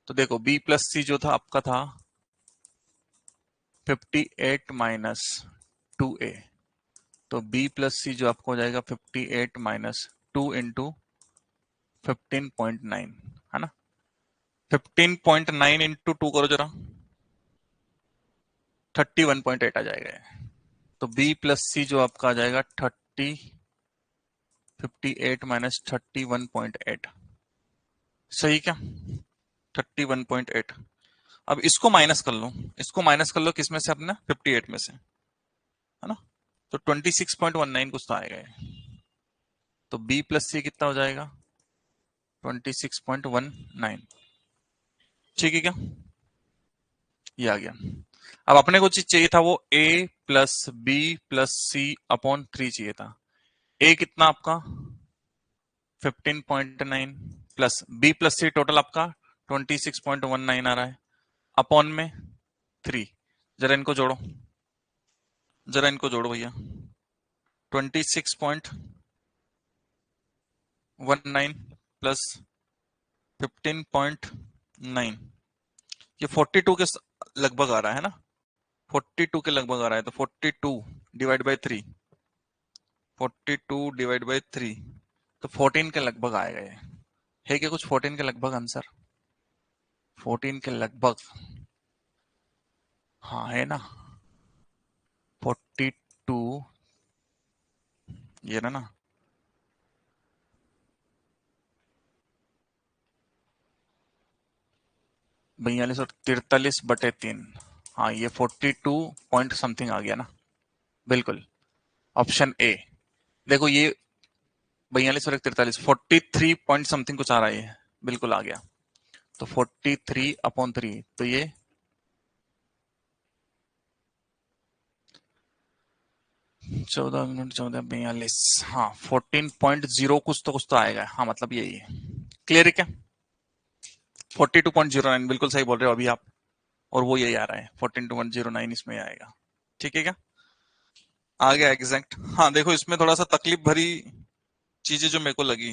तो देखो बी प्लस सी जो था आपका था 58 माइनस 2a, तो b प्लस सी जो आपको हो जाएगा 58 माइनस 2 इंटू 15.9, है ना। 15.9 इंटू 2 करो जरा, 31.8 आ जाएगा ये। तो b प्लस सी जो आपका आ जाएगा 58 माइनस 31.8, सही क्या, 31.8। अब इसको माइनस कर लो, इसको माइनस कर लो किसमें से, अपना 58 में से, है ना। तो 26.19 कुछ तो आएगा ये। तो b प्लस सी कितना हो जाएगा 26.19, ठीक है क्या, ये आ गया। अब अपने को चीज चाहिए था वो a plus B plus C upon 3 चाहिए था। a कितना आपका 15.9 plus b plus C total आपका 26.19 आ रहा है, अपॉन में 3, जरा इनको जोड़ो, जरा इनको जोड़ो भैया। 26.19 प्लस 15.9, ये 42 के लगभग आ रहा है ना, 42 के लगभग आ रहा है। तो 42 डिवाइड बाई 3, 42 डिवाइड बाई 3, तो 14 के लगभग आएगा ये। है क्या कुछ 14 के लगभग आंसर? 14 के लगभग, हाँ है ना, 42, ये ना 42 और 43 बटे 3, हाँ ये 42 पॉइंट समथिंग आ गया ना, बिल्कुल ऑप्शन ए। देखो ये 42 और 43, 43 पॉइंट समथिंग कुछ आ रहा है, बिल्कुल आ गया। तो 43/3, तो ये 14 मिनट 14:42, हाँ 14.0 कुछ तो आएगा, हाँ मतलब यही है। क्लियर है क्या? 42.09, बिल्कुल सही बोल रहे हो अभी आप, और वो यही आ रहा है 42.09 इसमें आएगा। ठीक है क्या? आ गया एग्जैक्ट। हाँ देखो इसमें थोड़ा सा तकलीफ भरी चीजें जो मेरे को लगी,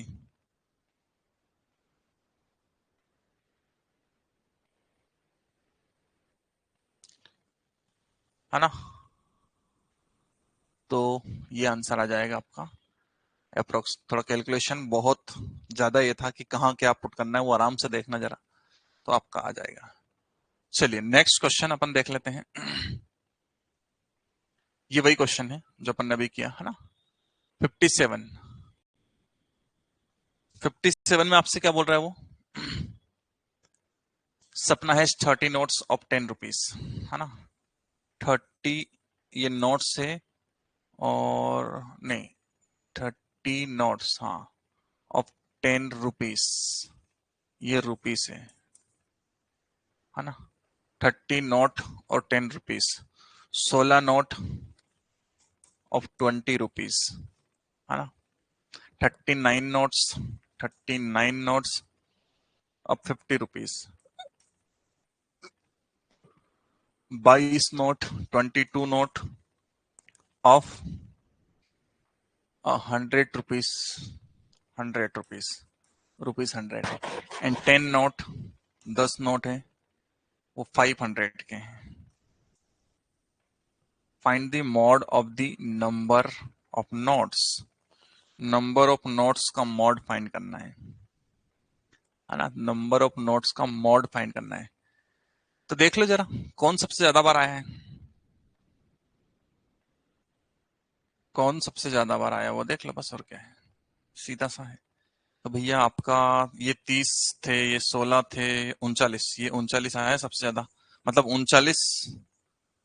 है ना, तो ये आंसर आ जाएगा आपका अप्रोक्स। थोड़ा कैलकुलेशन बहुत ज्यादा ये था कि कहाँ क्या पुट करना है, वो आराम से देखना जरा, तो आपका आ जाएगा। चलिए नेक्स्ट क्वेश्चन अपन देख लेते हैं। ये वही क्वेश्चन है जो अपन ने अभी किया है ना, 57। 57 में आपसे क्या बोल रहा है वो, सपना हैज 30 नोट्स ऑफ 10 रुपीज, है ना, 30 ये नोट्स है, और नहीं 30 नोट्स, हाँ ऑफ 10 रुपीज, ये रुपीज है ना, 30 नोट और 10 रुपीज, 16 नोट ऑफ 20 रुपीज, है ना, 39 notes, 39 notes of 50 rupees, 22 note, 22 note of 100 rupees, 100 rupees, rupees 100, and 10 note, 10 note है वो 500 के हैं। Find the mod of the number of notes, number of notes का मॉड फाइंड करना है ना, नंबर ऑफ नोट्स का मॉड फाइंड करना है। तो देख लो जरा कौन सबसे ज्यादा बार आया है, कौन सबसे ज्यादा बार आया वो देख लो बस, और क्या है, सीधा सा है। तो भैया आपका ये 30 थे, ये 16 थे, 39, ये 39 आया है सबसे ज्यादा, मतलब 39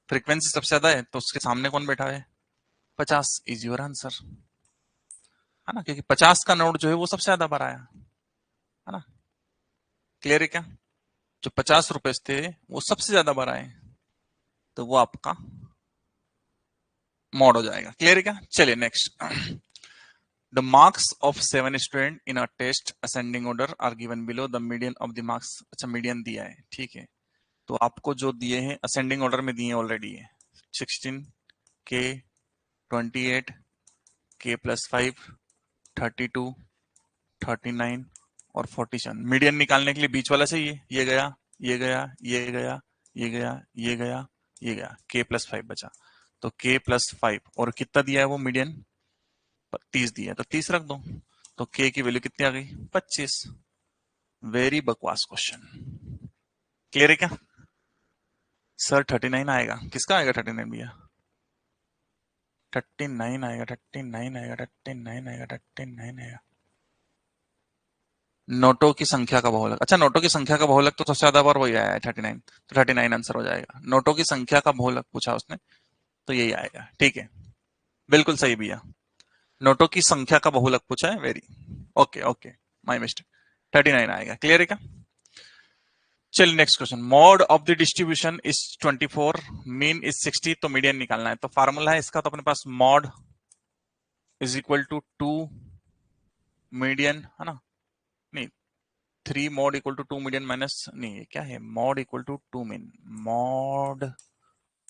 फ्रीक्वेंसी सबसे ज्यादा है, तो उसके सामने कौन बैठा है, 50 इज योर आंसर, है ना, क्योंकि 50 का नोट जो है वो सबसे ज्यादा बार आया, है ना। क्लियर है क्या? जो 50 रुपए थे वो सबसे ज्यादा बार आए, तो वो आपका मॉड हो जाएगा। क्लियर है क्या? चलिए next. The marks of 7 student in a test ascending order are given below the median of the marks. अच्छा मीडियन दिया है, ठीक है, तो आपको जो दिए हैं असेंडिंग ऑर्डर में दिए हैं ऑलरेडी है, 16 के, 28 के प्लस 5, 32, 39 और 47। मीडियन निकालने के लिए बीच वाला चाहिए, ये गया, ये गया, ये गया, ये गया, ये गया, ये गया, के प्लस 5 बचा, तो के प्लस 5, और कितना दिया है वो मीडियन, 30 दिया है, तो 30 रख दो, तो के की वैल्यू कितनी आ गई, 25। वेरी बकवास क्वेश्चन। क्लियर है क्या? सर 39 आएगा, किसका आएगा 39 भैया, 39 आएगा, 39 आएगा, 39 आएगा, 39 आएगा। नोटों की संख्या का बहुलक, अच्छा नोटों की संख्या का बहुलक तो सबसे ज्यादा बार वही आया है 39, तो 39 आंसर हो जाएगा। नोटों की संख्या का बहुलक पूछा उसने, तो यही आएगा। ठीक है, बिल्कुल सही भैया, नोटों की संख्या का बहुलक पूछा है, very okay okay, my mistake, 39 आएगा। क्लियर है क्या? चलिए next question. Mod of the distribution is 24, mean is 60, तो मीडियन निकालना है। तो फार्मूला है इसका, तो अपने पास mode is equal to 2 median, है ना, नहीं 3 mod equal to 2 median minus, नहीं ये क्या है, mod equal to 2 mean, mod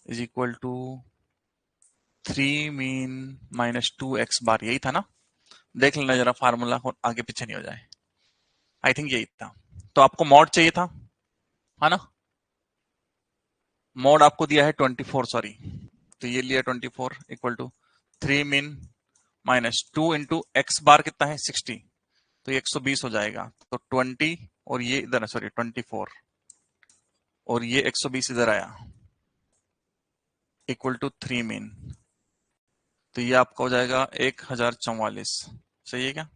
is equal to 3 mean minus 2 x bar, यही था ना? देख लेना जरा फार्मूला, आगे पीछे नहीं हो जाए। आई थिंक यही था। तो आपको mod चाहिए था, है ना? mod आपको दिया है 24, सॉरी, तो ये लिया 24 equal to 3 mean minus 2 into X bar कितना है 60, तो ये 120 हो जाएगा। तो 20 और ये इधर, सॉरी 24 और ये 120 इधर आया इक्वल टू 3 मीन, तो ये आपका हो जाएगा 1044। सही है क्या?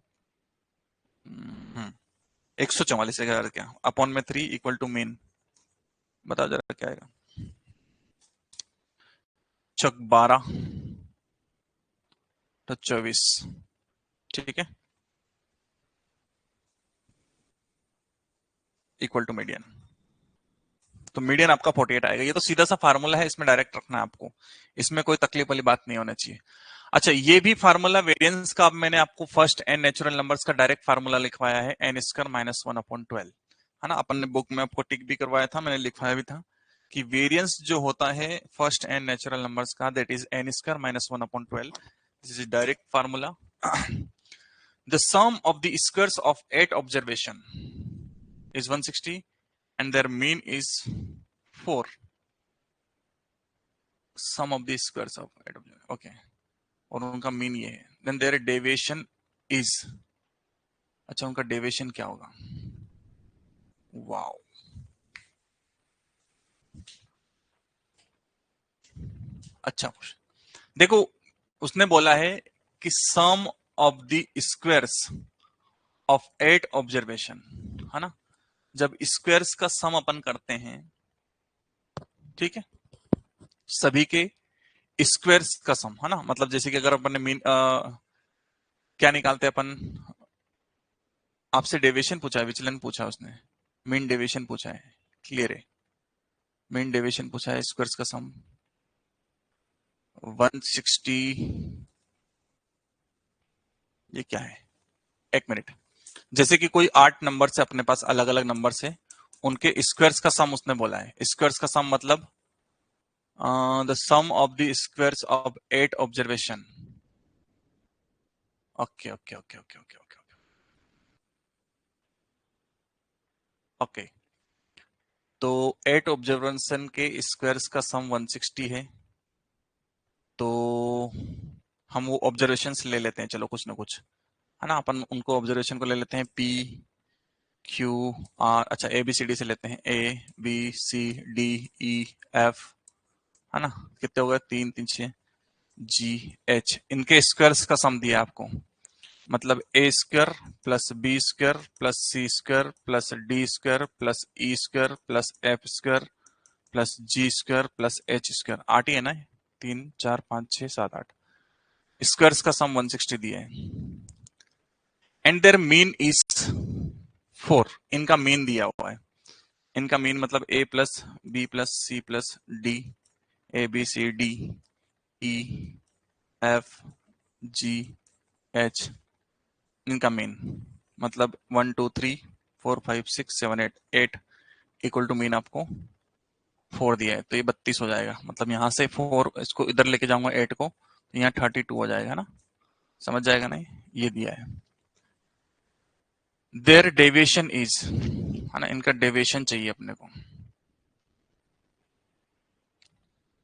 144 क्या अपॉन में 3 इक्वल टू मीन, बताओ जरा क्या आएगा? चक 12 तो 24, ठीक है, इक्वल टू मीडियन। तो मीडियन आपका 48 आएगा। ये तो सीधा सा फार्मूला है, इसमें डायरेक्ट रखना है आपको, इसमें कोई तकलीफ वाली बात नहीं होना चाहिए। अच्छा, ये भी फार्मूला वेरिएंस का, अब मैंने आपको फर्स्ट एन नेचुरल नंबर्स का डायरेक्ट फार्मूला लिखवाया है, एन स्क्वायर माइनस 1/12, है ना? अपन ने बुक में आपको टिक भी करवाया था, मैंने लिखवाया भी था कि वेरिएंस जो होता है फर्स्ट एन नेचुरल नंबर्स का, that is N square minus 1/12। This is direct formula. The sum of the squares of 8 observation is 160 and their mean is 4. Sum of the squares of 8 objects. Okay. और उनका mean ये है। Then their deviation is, अच्छा उनका deviation क्या होगा? Wow, अच्छा देखो, उसने बोला है कि sum of the squares of 8 observation, है ना? जब स्क्वायर्स का सम अपन करते हैं, ठीक है, सभी के स्क्वायर्स का सम, है ना? मतलब जैसे कि अगर अपन ने मीन क्या निकालते हैं अपन, आपसे डेविएशन पूछा है, विचलन पूछा है उसने, मीन डेविएशन पूछा है, क्लियर है? मीन डेविएशन पूछा है, स्क्वायर्स का सम 160, ये क्या है? एक मिनट, जैसे कि कोई 8 नंबर से अपने पास अलग अलग नंबर से, उनके स्क्वायर्स का सम उसने बोला है। स्क्वायर्स का सम मतलब the sum of the squares of 8 observation. Okay okay okay okay okay okay okay, तो 8 ऑब्जर्वेशन के स्क्वायर्स का सम 160 है, तो हम वो ऑब्जर्वेशंस ले लेते हैं, चलो कुछ ना कुछ, है ना? अपन उनको ऑब्जर्वेशन को ले लेते हैं, पी क्यू आर, अच्छा ए बी सी डी से लेते हैं, A B C D E F, है ना? कितने हो गए? 3 3 6 जी एच, इनके स्क्वायर्स का सम दिया आपको, मतलब A square plus B square plus C square plus D square plus E square plus F square plus G square plus H square, 8 ही है ना? 3 4 5 6 7 8 स्क्वायर्स का सम 160 दिया है, एंड देयर मीन इज 4। इनका मीन दिया हुआ है, इनका मीन मतलब A plus B plus C plus D, A B C D E F G H, इनका मीन मतलब 1 2 3 4 5 6 7 8 8 इक्वल टू मीन आपको 4 दिया है, तो ये 32 हो जाएगा। मतलब यहां से 4 इसको इधर लेके जाऊंगा 8 को, तो यहाँ 32 हो जाएगा ना? समझ जाएगा नहीं? ये दिया है। देयर डेविएशन इज, है ना? इनका डेविएशन चाहिए अपने को।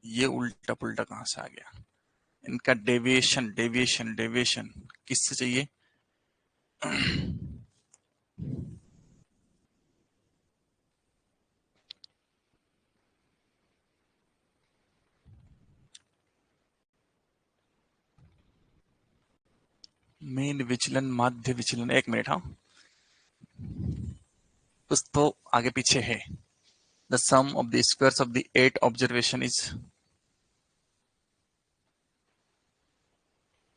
ये उल्टा पुल्टा कहां से आ गया? इनका डेविएशन डेविएशन डेविएशन किससे चाहिए? मीन विचलन, माध्य विचलन, एक मिनट, हाँ कुछ तो आगे पीछे है। The sum of the squares of the 8 observation is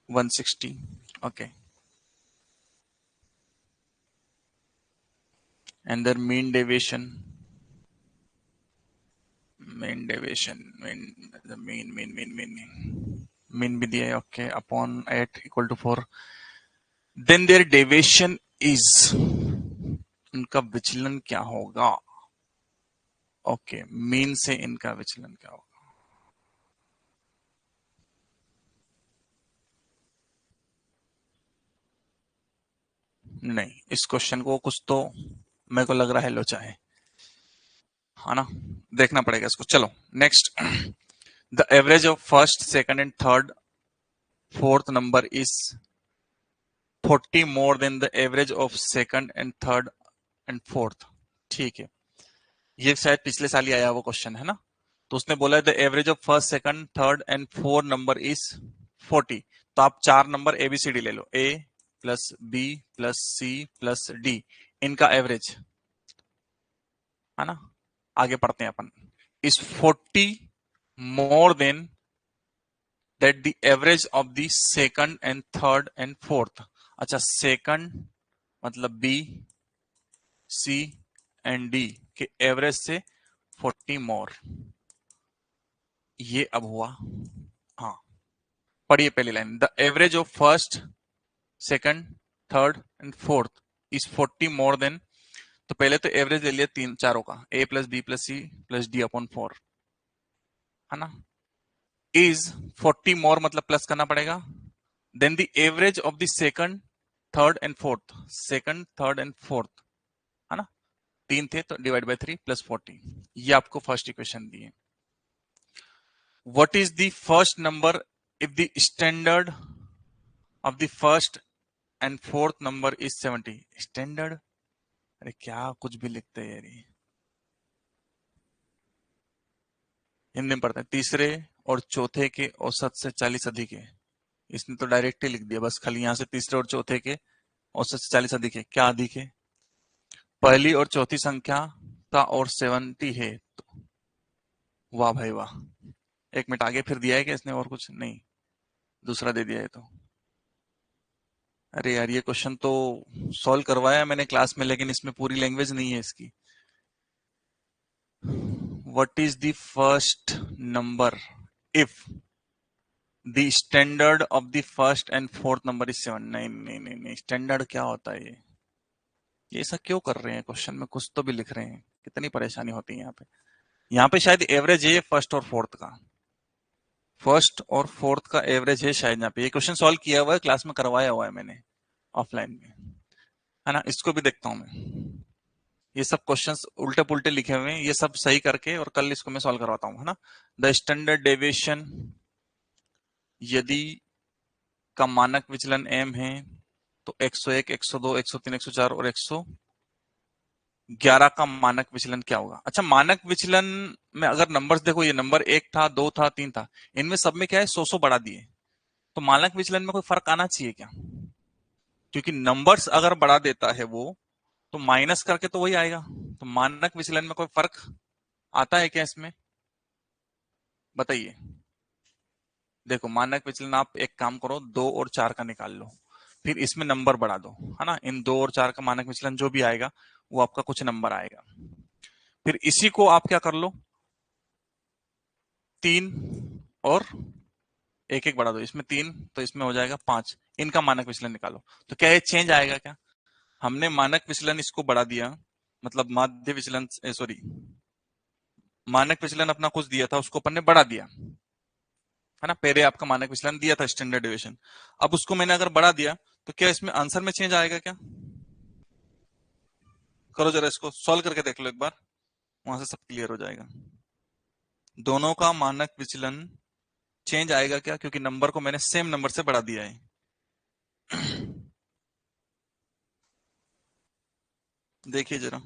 160, okay, and their mean deviation, mean deviation, mean भी दिया है, okay, upon 8 equal to 4, then their deviation is उनका विचलन क्या होगा? ओके, मीन से इनका विचलन क्या होगा? नहीं, इस क्वेश्चन को कुछ तो मेरे को लग रहा है लोचा है ना? देखना पड़ेगा इसको। चलो next. The average of first, second and third, fourth number is 40 more then the average of second and third and fourth. ठीक है, ये शायद पिछले साल ही आया वो क्वेश्चन है ना? तो उसने बोला the average of first, second, third and fourth number is 40। तो आप चार नंबर एबीसीडी ले लो, A plus B plus C plus D, इनका एवरेज है ना? आगे पढ़ते हैं अपन। Is 40 more than that the average of the second and third and fourth. अच्छा, सेकंड मतलब बी, सी एंड डी के एवरेज से 40 मोर। ये अब हुआ। हाँ, पढ़िए पहली line. The average of first, second, third and fourth is 40 more than. तो पहले तो एवरेज ले लिया तीन चारों का, A plus B plus C plus D upon 4, है ना? इज 40 मोर मतलब प्लस करना पड़ेगा, then the average of the second, third and fourth, second, third and fourth, है ना? तीन थे तो डिवाइड बाय 3 प्लस 40। ये आपको फर्स्ट इक्वेशन दी है। What is the first number if the standard of the first and fourth number is 70? Standard, अरे क्या कुछ भी लिखते हैं यार, हिंदी में पढ़ते हैं। तीसरे और चौथे के औसत से 40 अधिक है। इसने तो डायरेक्ट ही लिख दिया बस, खाली यहां से तीसरे और चौथे के औसत से 40 अधिक है। क्या अधिक है? पहली और चौथी संख्या का और 70 है तो, वाह भाई वाह। एक मिनट आगे फिर दिया है क्या इसने? और कुछ नहीं, दूसरा दे दिया है तो। अरे यार, ये क्वेश्चन तो सॉल्व करवाया मैंने क्लास में, लेकिन इसमें पूरी लैंग्वेज नहीं है इसकी। What is the first number if the standard of the first and fourth number is 7? नहीं नहीं नहीं नहीं, स्टैंडर्ड क्या होता है ये ऐसा क्यों कर रहे हैं क्वेश्चन में? कुछ तो भी लिख रहे हैं, कितनी परेशानी होती है यहाँ पे। यहाँ पे शायद एवरेज है फर्स्ट और फोर्थ का, फर्स्ट और फोर्थ का एवरेज है शायद यहाँ पे। ये क्वेश्चन सॉल्व किया हुआ है, क्लास में करवाया हुआ है मैंने ऑफलाइन में, है ना? इसको भी देखता हूँ मैं। ये सब क्वेश्चंस उल्टे पुल्टे लिखे हुए हैं, ये सब सही करके और कल इसको मैं सॉल्व करवाता हूँ, है ना? द स्टैंडर्ड डेविएशन यदि का मानक विचलन m है तो 101, 102, 103, 104 और 111 का मानक विचलन क्या होगा? अच्छा, मानक विचलन में अगर नंबर्स देखो, ये नंबर 1 था, 2 था, 3 था, इनमें सब में क्या है, 100 बढ़ा दिए। तो मानक विचलन में कोई फर्क आना चाहिए क्या? क्योंकि नंबर्स अगर बढ़ा देता है वो, तो माइनस करके तो वही आएगा। तो मानक विचलन में कोई फर्क आता है क्या इसमें? बताइए। देखो, मानक विचलन आप एक काम करो, 2 और 4 का निकाल लो, फिर इसमें नंबर बढ़ा दो, है ना? इन 2 और 4 का मानक विचलन जो भी आएगा वो आपका कुछ नंबर आएगा। फिर इसी को आप क्या कर लो, 3 और एक एक बढ़ा दो, इसमें 3 तो इसमें हो जाएगा 5। इनका मानक विचलन निकालो। तो क्या ये चेंज आएगा क्या? हमने मानक विचलन इसको बढ़ा दिया, मतलब माध्य विचलन, सॉरी, मानक विचलन अपना कुछ दिया था उसको अपन ने बढ़ा दिया, है ना? पहले आपका मानक विचलन दिया था स्टैंडर्ड डेविएशन, अब उसको मैंने अगर बढ़ा दिया तो क्या इसमें आंसर में चेंज आएगा क्या? करो जरा, इसको सॉल्व करके देख लो एक बार, वहां से सब क्लियर हो जाएगा। दोनों का मानक विचलन चेंज आएगा क्या? क्योंकि नंबर को मैंने सेम नंबर से बढ़ा दिया है। देखिए जरा,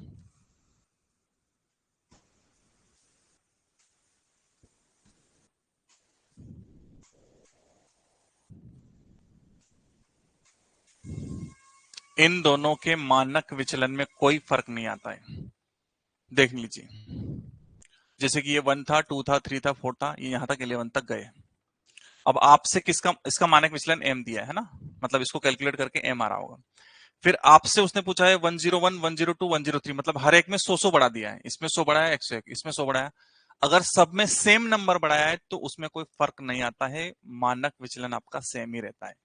इन दोनों के मानक विचलन में कोई फर्क नहीं आता है। देख लीजिए, जैसे कि ये 1 था, 2 था, 3 था, 4 था, ये यहां तक 11 तक गए। अब आपसे किसका, इसका मानक विचलन m दिया है ना, मतलब इसको कैलकुलेट करके m आ रहा होगा। फिर आपसे उसने पूछा है 101, 102, 103, मतलब हर एक में 100 बढ़ा दिया है। इसमें 100 बढ़ाया, 101, इसमें 100 बढ़ाया। अगर सब में सेम नंबर बढ़ाया है तो उसमें कोई फर्क नहीं आता है, मानक विचलन आपका सेम ही रहता है।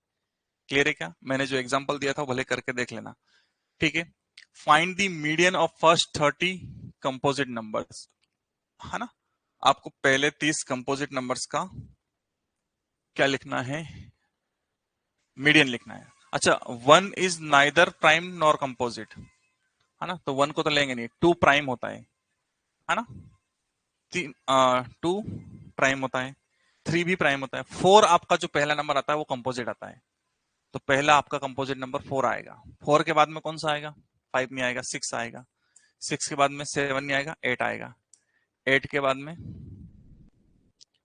क्लियर है क्या? मैंने जो एग्जांपल दिया था भले करके देख लेना, ठीक है? Find the median of first 30 composite numbers, है ना। आपको पहले 30 कंपोजिट नंबर्स का क्या लिखना है, मीडियन लिखना है। अच्छा, 1 is neither prime nor composite, है ना, तो 1 को तो लेंगे नहीं, 2 प्राइम होता है ना, 2 प्राइम होता है, 3 भी प्राइम होता है, 4 आपका जो पहला नंबर आता है वो कंपोजिट आता है, तो पहला आपका कंपोजिट नंबर 4 आएगा। 4 के बाद में कौन सा आएगा, 5 नहीं आएगा, 6 आएगा, 6 के बाद में 7 नहीं आएगा, 8 आएगा, 8 के बाद में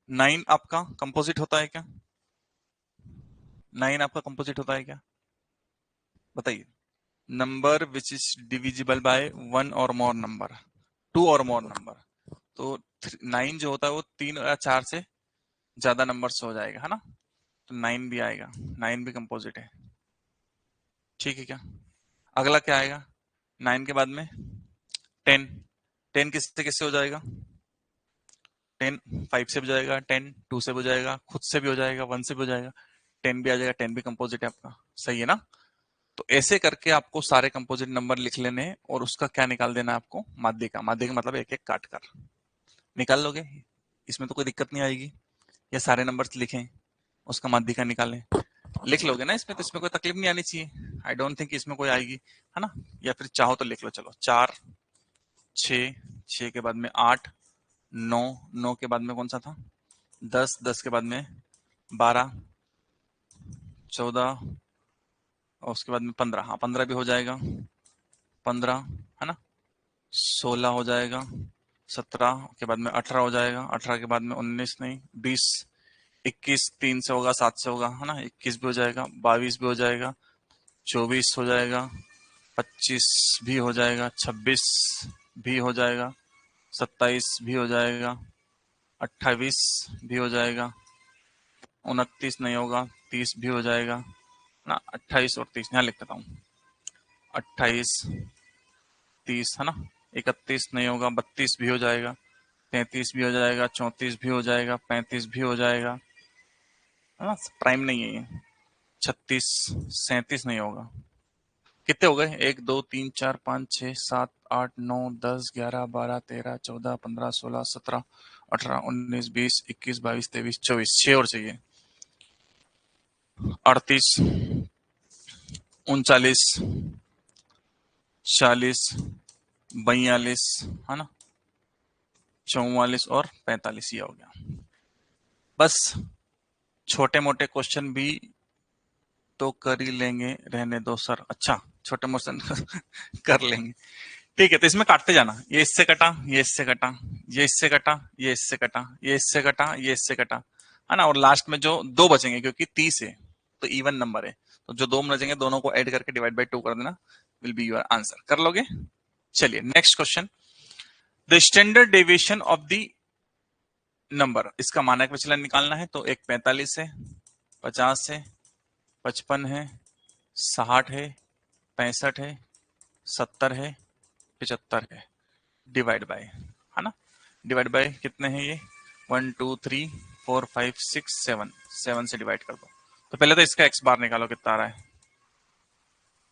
9 आपका कंपोजिट होता है क्या, 9 आपका कंपोजिट होता है क्या, बताइए। Number which is divisible by 1 और मोर नंबर, 2 और मोर नंबर, तो 9 जो होता है वो 3 या 4 से ज्यादा नंबर से हो जाएगा, है ना, तो 9 भी आएगा, 9 भी कंपोजिट है, ठीक है क्या। अगला क्या आएगा, 9 के बाद में 10, 10 किससे किससे हो जाएगा, 10 5 से भी हो जाएगा, 10 2 से भी हो जाएगा, खुद से भी हो जाएगा, 1 से भी हो जाएगा, 10 भी आ जाएगा, 10 भी कंपोजिट है आपका, सही है ना। तो ऐसे करके आपको सारे कंपोजिट नंबर लिख लेने हैं और उसका क्या निकाल देना है आपको, माध्य का, माध्य का मतलब एक एक काट कर निकाल लोगे, इसमें तो कोई दिक्कत नहीं आएगी, या सारे नंबर्स लिखें उसका माध्य का निकालें, लिख लोगे ना इसमें, तो इसमें कोई तकलीफ नहीं आनी चाहिए, आई डोंट थिंक इसमें कोई आएगी, है ना। या फिर चाहो तो लिख लो, चलो 4 6, 6 के बाद में 8 9, 9 के बाद में कौन सा था 10, 10 के बाद में 12 14 और उसके बाद में 15, हाँ 15 भी हो जाएगा, 15 है ना, 16 हो जाएगा, 17 के बाद में 18 हो जाएगा, 18 के बाद में 19 नहीं 20, 21 3 से होगा 7 से होगा, है ना, 21 भी हो जाएगा, 22 भी हो जाएगा, 24 हो जाएगा, 25 भी हो जाएगा, 26 भी हो जाएगा, 27 भी हो जाएगा, 28 भी हो जाएगा, 29 नहीं होगा, 30 भी हो जाएगा ना, 28 और 30 यहाँ लिख देता हूँ, 28 30 है ना, 31 नहीं होगा, 32 भी हो जाएगा, 33 भी हो जाएगा, 34 भी हो जाएगा, 35 भी हो जाएगा, है ना, प्राइम नहीं है ये, 36 37 नहीं होगा, कितने हो गए 1 2 3 4 5 6 7 8 9 10 11 12 13 14 15 16 17 18 19 20 21 22 23 24, 6 और चाहिए, 38 39 40 42 है ना, 44 और 45, ये हो गया। बस छोटे मोटे क्वेश्चन भी तो कर ही लेंगे, रहने दो सर, अच्छा छोटे मोटे कर लेंगे, ठीक है। तो इसमें काटते जाना, ये इससे कटा, ये इससे कटा, ये इससे कटा, ये इससे कटा, ये इससे कटा, ये इससे कटा, है ना, और लास्ट में जो दो बचेंगे क्योंकि 30 है तो इवन नंबर है, तो जो दो बचेंगे दोनों को ऐड करके डिवाइड बाय 2 कर देना, विल बी योर आंसर, कर लोगे। चलिए next question, the standard deviation of the number, इसका मानक विचलन निकालना है, तो एक 45 है, 50 है, 55 है, 60 है, 65 है, 70 है, 75 है, डिवाइड बाय, है ना, डिवाइड बाय कितने हैं ये 1 2 3 4 5 6 7, 7 से डिवाइड कर दो, तो पहले तो इसका एक्स बार निकालो कितना आ रहा है,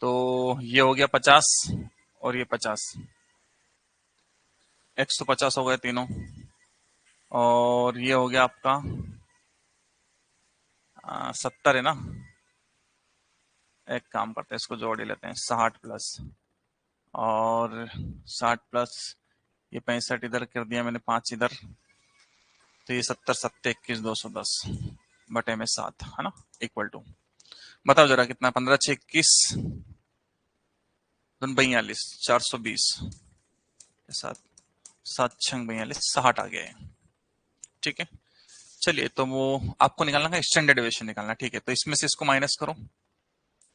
तो ये हो गया 50 और ये 50, एक्स तो 50 हो गए तीनों, और ये हो गया आपका 70 है ना, एक काम करते हैं इसको जोड़ ही लेते हैं, 60 प्लस और 60 प्लस ये 65 इधर कर दिया मैंने, 5 इधर, तो ये 70 70 21 210 बटे में 7, है ना, इक्वल टू, बताओ जरा कितना, 15 6 21 42 420, 7 7 6 42 60 आ गया है, ठीक है। चलिए तो वो आपको निकालना है स्टैंडर्ड डेविएशन निकालना, ठीक है, तो इसमें से इसको माइनस करो,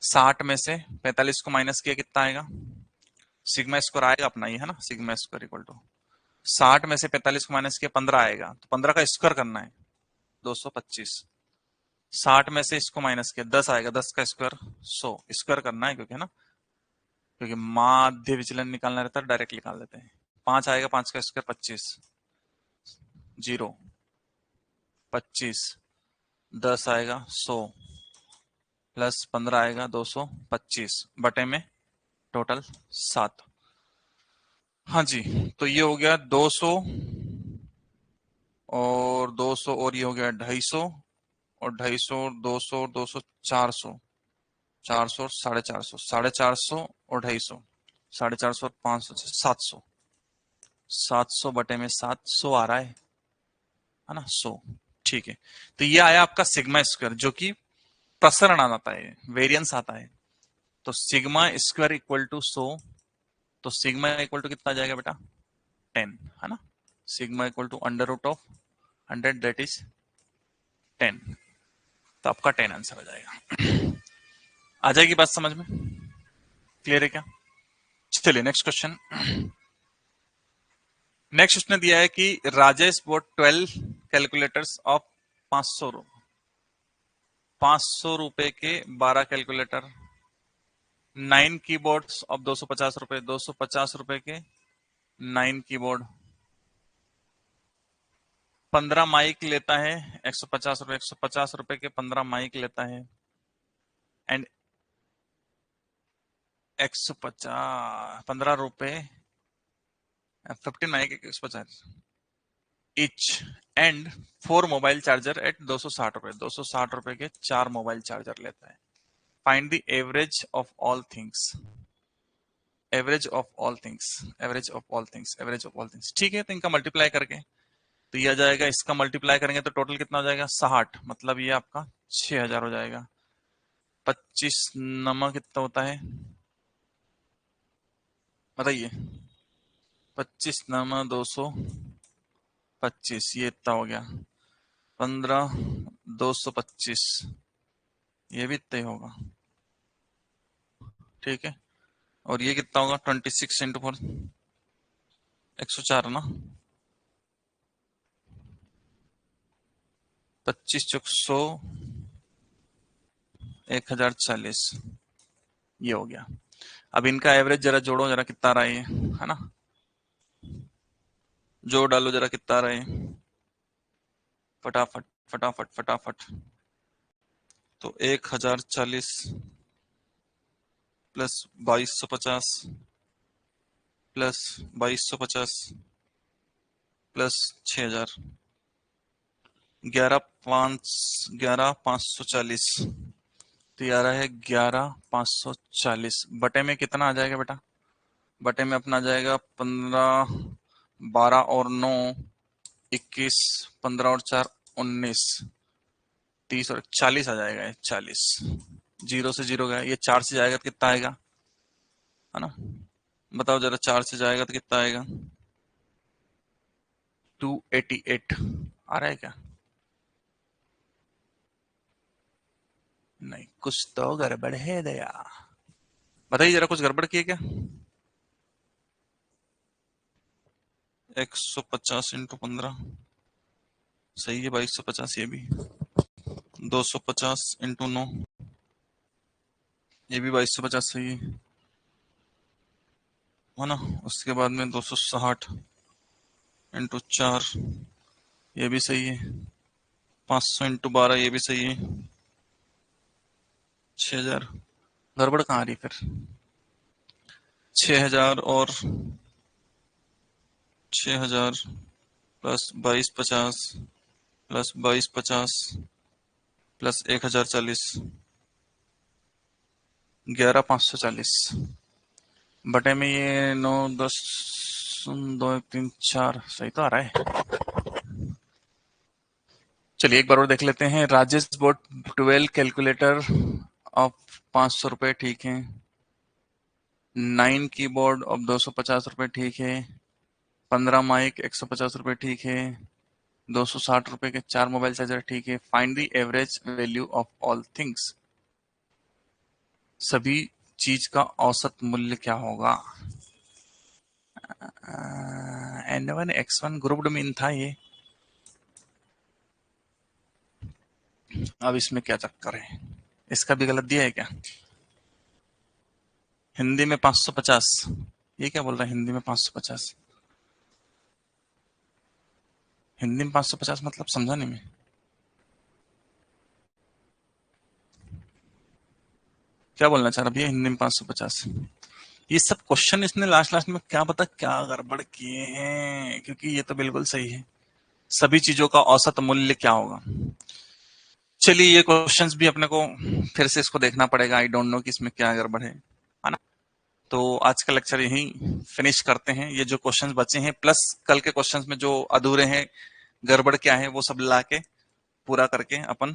60 में से 45 को माइनस किया कितना आएगा, सिग्मा स्क्वायर आएगा अपना ये, है ना, सिग्मा स्क्वायर इक्वल टू 60 में से 45 को माइनस किया 15 आएगा, तो 15 का स्क्वायर करना है 225, 60 में से इसको माइनस किया 10 आएगा, 10 का स्क्वायर 100, स्क्वायर करना है क्योंकि, है ना, क्योंकि माध्य विचलन निकालना रहता है डायरेक्ट निकाल देते हैं, 5 आएगा, 5 का स्क्वायर 25, 0 25, 10 आएगा 100 प्लस 15 आएगा 225 बटे में टोटल 7। हाँ जी, तो ये हो गया 200 और 200 और ये हो गया 250 और 250 और 200 और 200 400, 400 और 450, 450 और 250, 450 और 500, 700, 700 बटे में 700 आ रहा है ना, 100। ठीक है, तो ये आया आपका सिग्मा स्क्वायर, जो कि प्रसरण आता है, वेरिएंस आता है। तो सिग्मा स्क्वायर इक्वल टू 100, तो सिग्मा इक्वल टू कितना आ जाएगा बेटा, 10, है ना। Sigma equal to under root of 100, that is 10। तो आपका 10 आंसर आ जाएगा। आ जाएगी बात समझ में, क्लियर है क्या? चलिए नेक्स्ट क्वेश्चन। नेक्स्ट उसने दिया है कि राजेश बोट 12 कैलकुलेटर्स ऑफ 500 रुपए के 12 कैलकुलेटर, 9 कीबोर्ड्स ऑफ 250 रुपए, 250 रुपए के 9 कीबोर्ड, 15 माइक लेता है, 150 रुपए, 150 रुपए के 15 माइक लेता है, एंड 150 15 रुपए 15 mic 150 each, and 4 mobile charger at 260 रुपए, 260 रुपए के 4 मोबाइल चार्जर लेता है। Find the average of all things, average of all things, average of all things, average of all things. ठीक है, तो इनका मल्टीप्लाई करके तो ये आ जाएगा, इसका मल्टीप्लाई करेंगे तो टोटल कितना हो जाएगा 60, मतलब ये आपका 6000 हो जाएगा। 25 नमा कितना होता है बताइए, 25 नमा 225, ये इतना हो गया। 15 225, ये भी इतना ही होगा। ठीक है, और ये कितना होगा 26 इंटू 4, 104 ना, 25 चौक 100, 1040, ये हो गया। अब इनका एवरेज जरा जोड़ो, जरा कितना आ रहा है ये, है ना, जोड़ डालो जरा कितना आ रहा है, फटाफट फटाफट फटाफट। तो 1040 प्लस 2250 प्लस 2250 प्लस 6000, 11,540, तो ये आ रहा है 11,540 बटे में कितना आ जाएगा बेटा, बटे में अपना आ जाएगा 15, 12 और 9 21, 15 और 4 19, 30 और 40 आ जाएगा, 40। जीरो से जीरो गया, ये 4 से जाएगा तो कितना आएगा, है ना, बताओ जरा, 4 से जाएगा तो कितना आएगा, 288 आ रहा है क्या? नहीं, कुछ तो गड़बड़ है दया, बताइए जरा, कुछ गड़बड़ किए क्या? 150 इंटू 15 सही है, 2250, ये भी 250 इंटू 9, ये भी 2250 सही है ना। उसके बाद में 260 इंटू 4, ये भी सही है। 500 इंटू 12, ये भी सही है। 6000, गड़बड़ कहाँ आ रही फिर, 6000 और 6000 प्लस 2250 प्लस 2250 प्लस 1040, 11540 बटे में ये 9 10 2 1 3 4 सही तो आ रहा है। चलिए एक बार और देख लेते हैं। राजेश बोट 12 कैलकुलेटर ऑफ 500 रुपए, ठीक है। 9 कीबोर्ड ऑफ 250 रुपए, ठीक है। 15 माइक 150 रुपए, ठीक है। 260 रुपए के 4 मोबाइल चार्जर, ठीक है। Find the average value of all things, सभी चीज का औसत मूल्य क्या होगा। N1 X1 ग्रुप्ड मीन था ये। अब इसमें क्या चक्कर है, इसका भी गलत दिया है क्या? हिंदी में 550, ये क्या बोल रहा है हिंदी में 550, हिंदी में 550 मतलब समझा नहीं मैं। क्या बोलना चाह रहा भैया, हिंदी में 550 ये सब क्वेश्चन इसने लास्ट लास्ट में क्या पता क्या गड़बड़ किए हैं, क्योंकि ये तो बिल्कुल सही है। सभी चीजों का औसत मूल्य क्या होगा। चलिए ये क्वेश्चंस भी अपने को फिर से इसको देखना पड़ेगा। आई डोंट नो कि इसमें क्या गड़बड़ है ना। तो आज का लेक्चर यहीं फिनिश करते हैं। ये जो क्वेश्चंस बचे हैं प्लस कल के क्वेश्चंस में जो अधूरे हैं, गड़बड़ क्या है, वो सब ला के पूरा करके अपन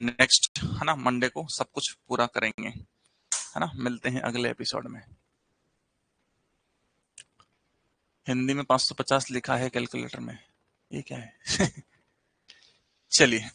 नेक्स्ट है ना मंडे को सब कुछ पूरा करेंगे, है ना। मिलते हैं अगले एपिसोड में। हिंदी में 550 लिखा है कैलकुलेटर में, ये क्या है। चलिए।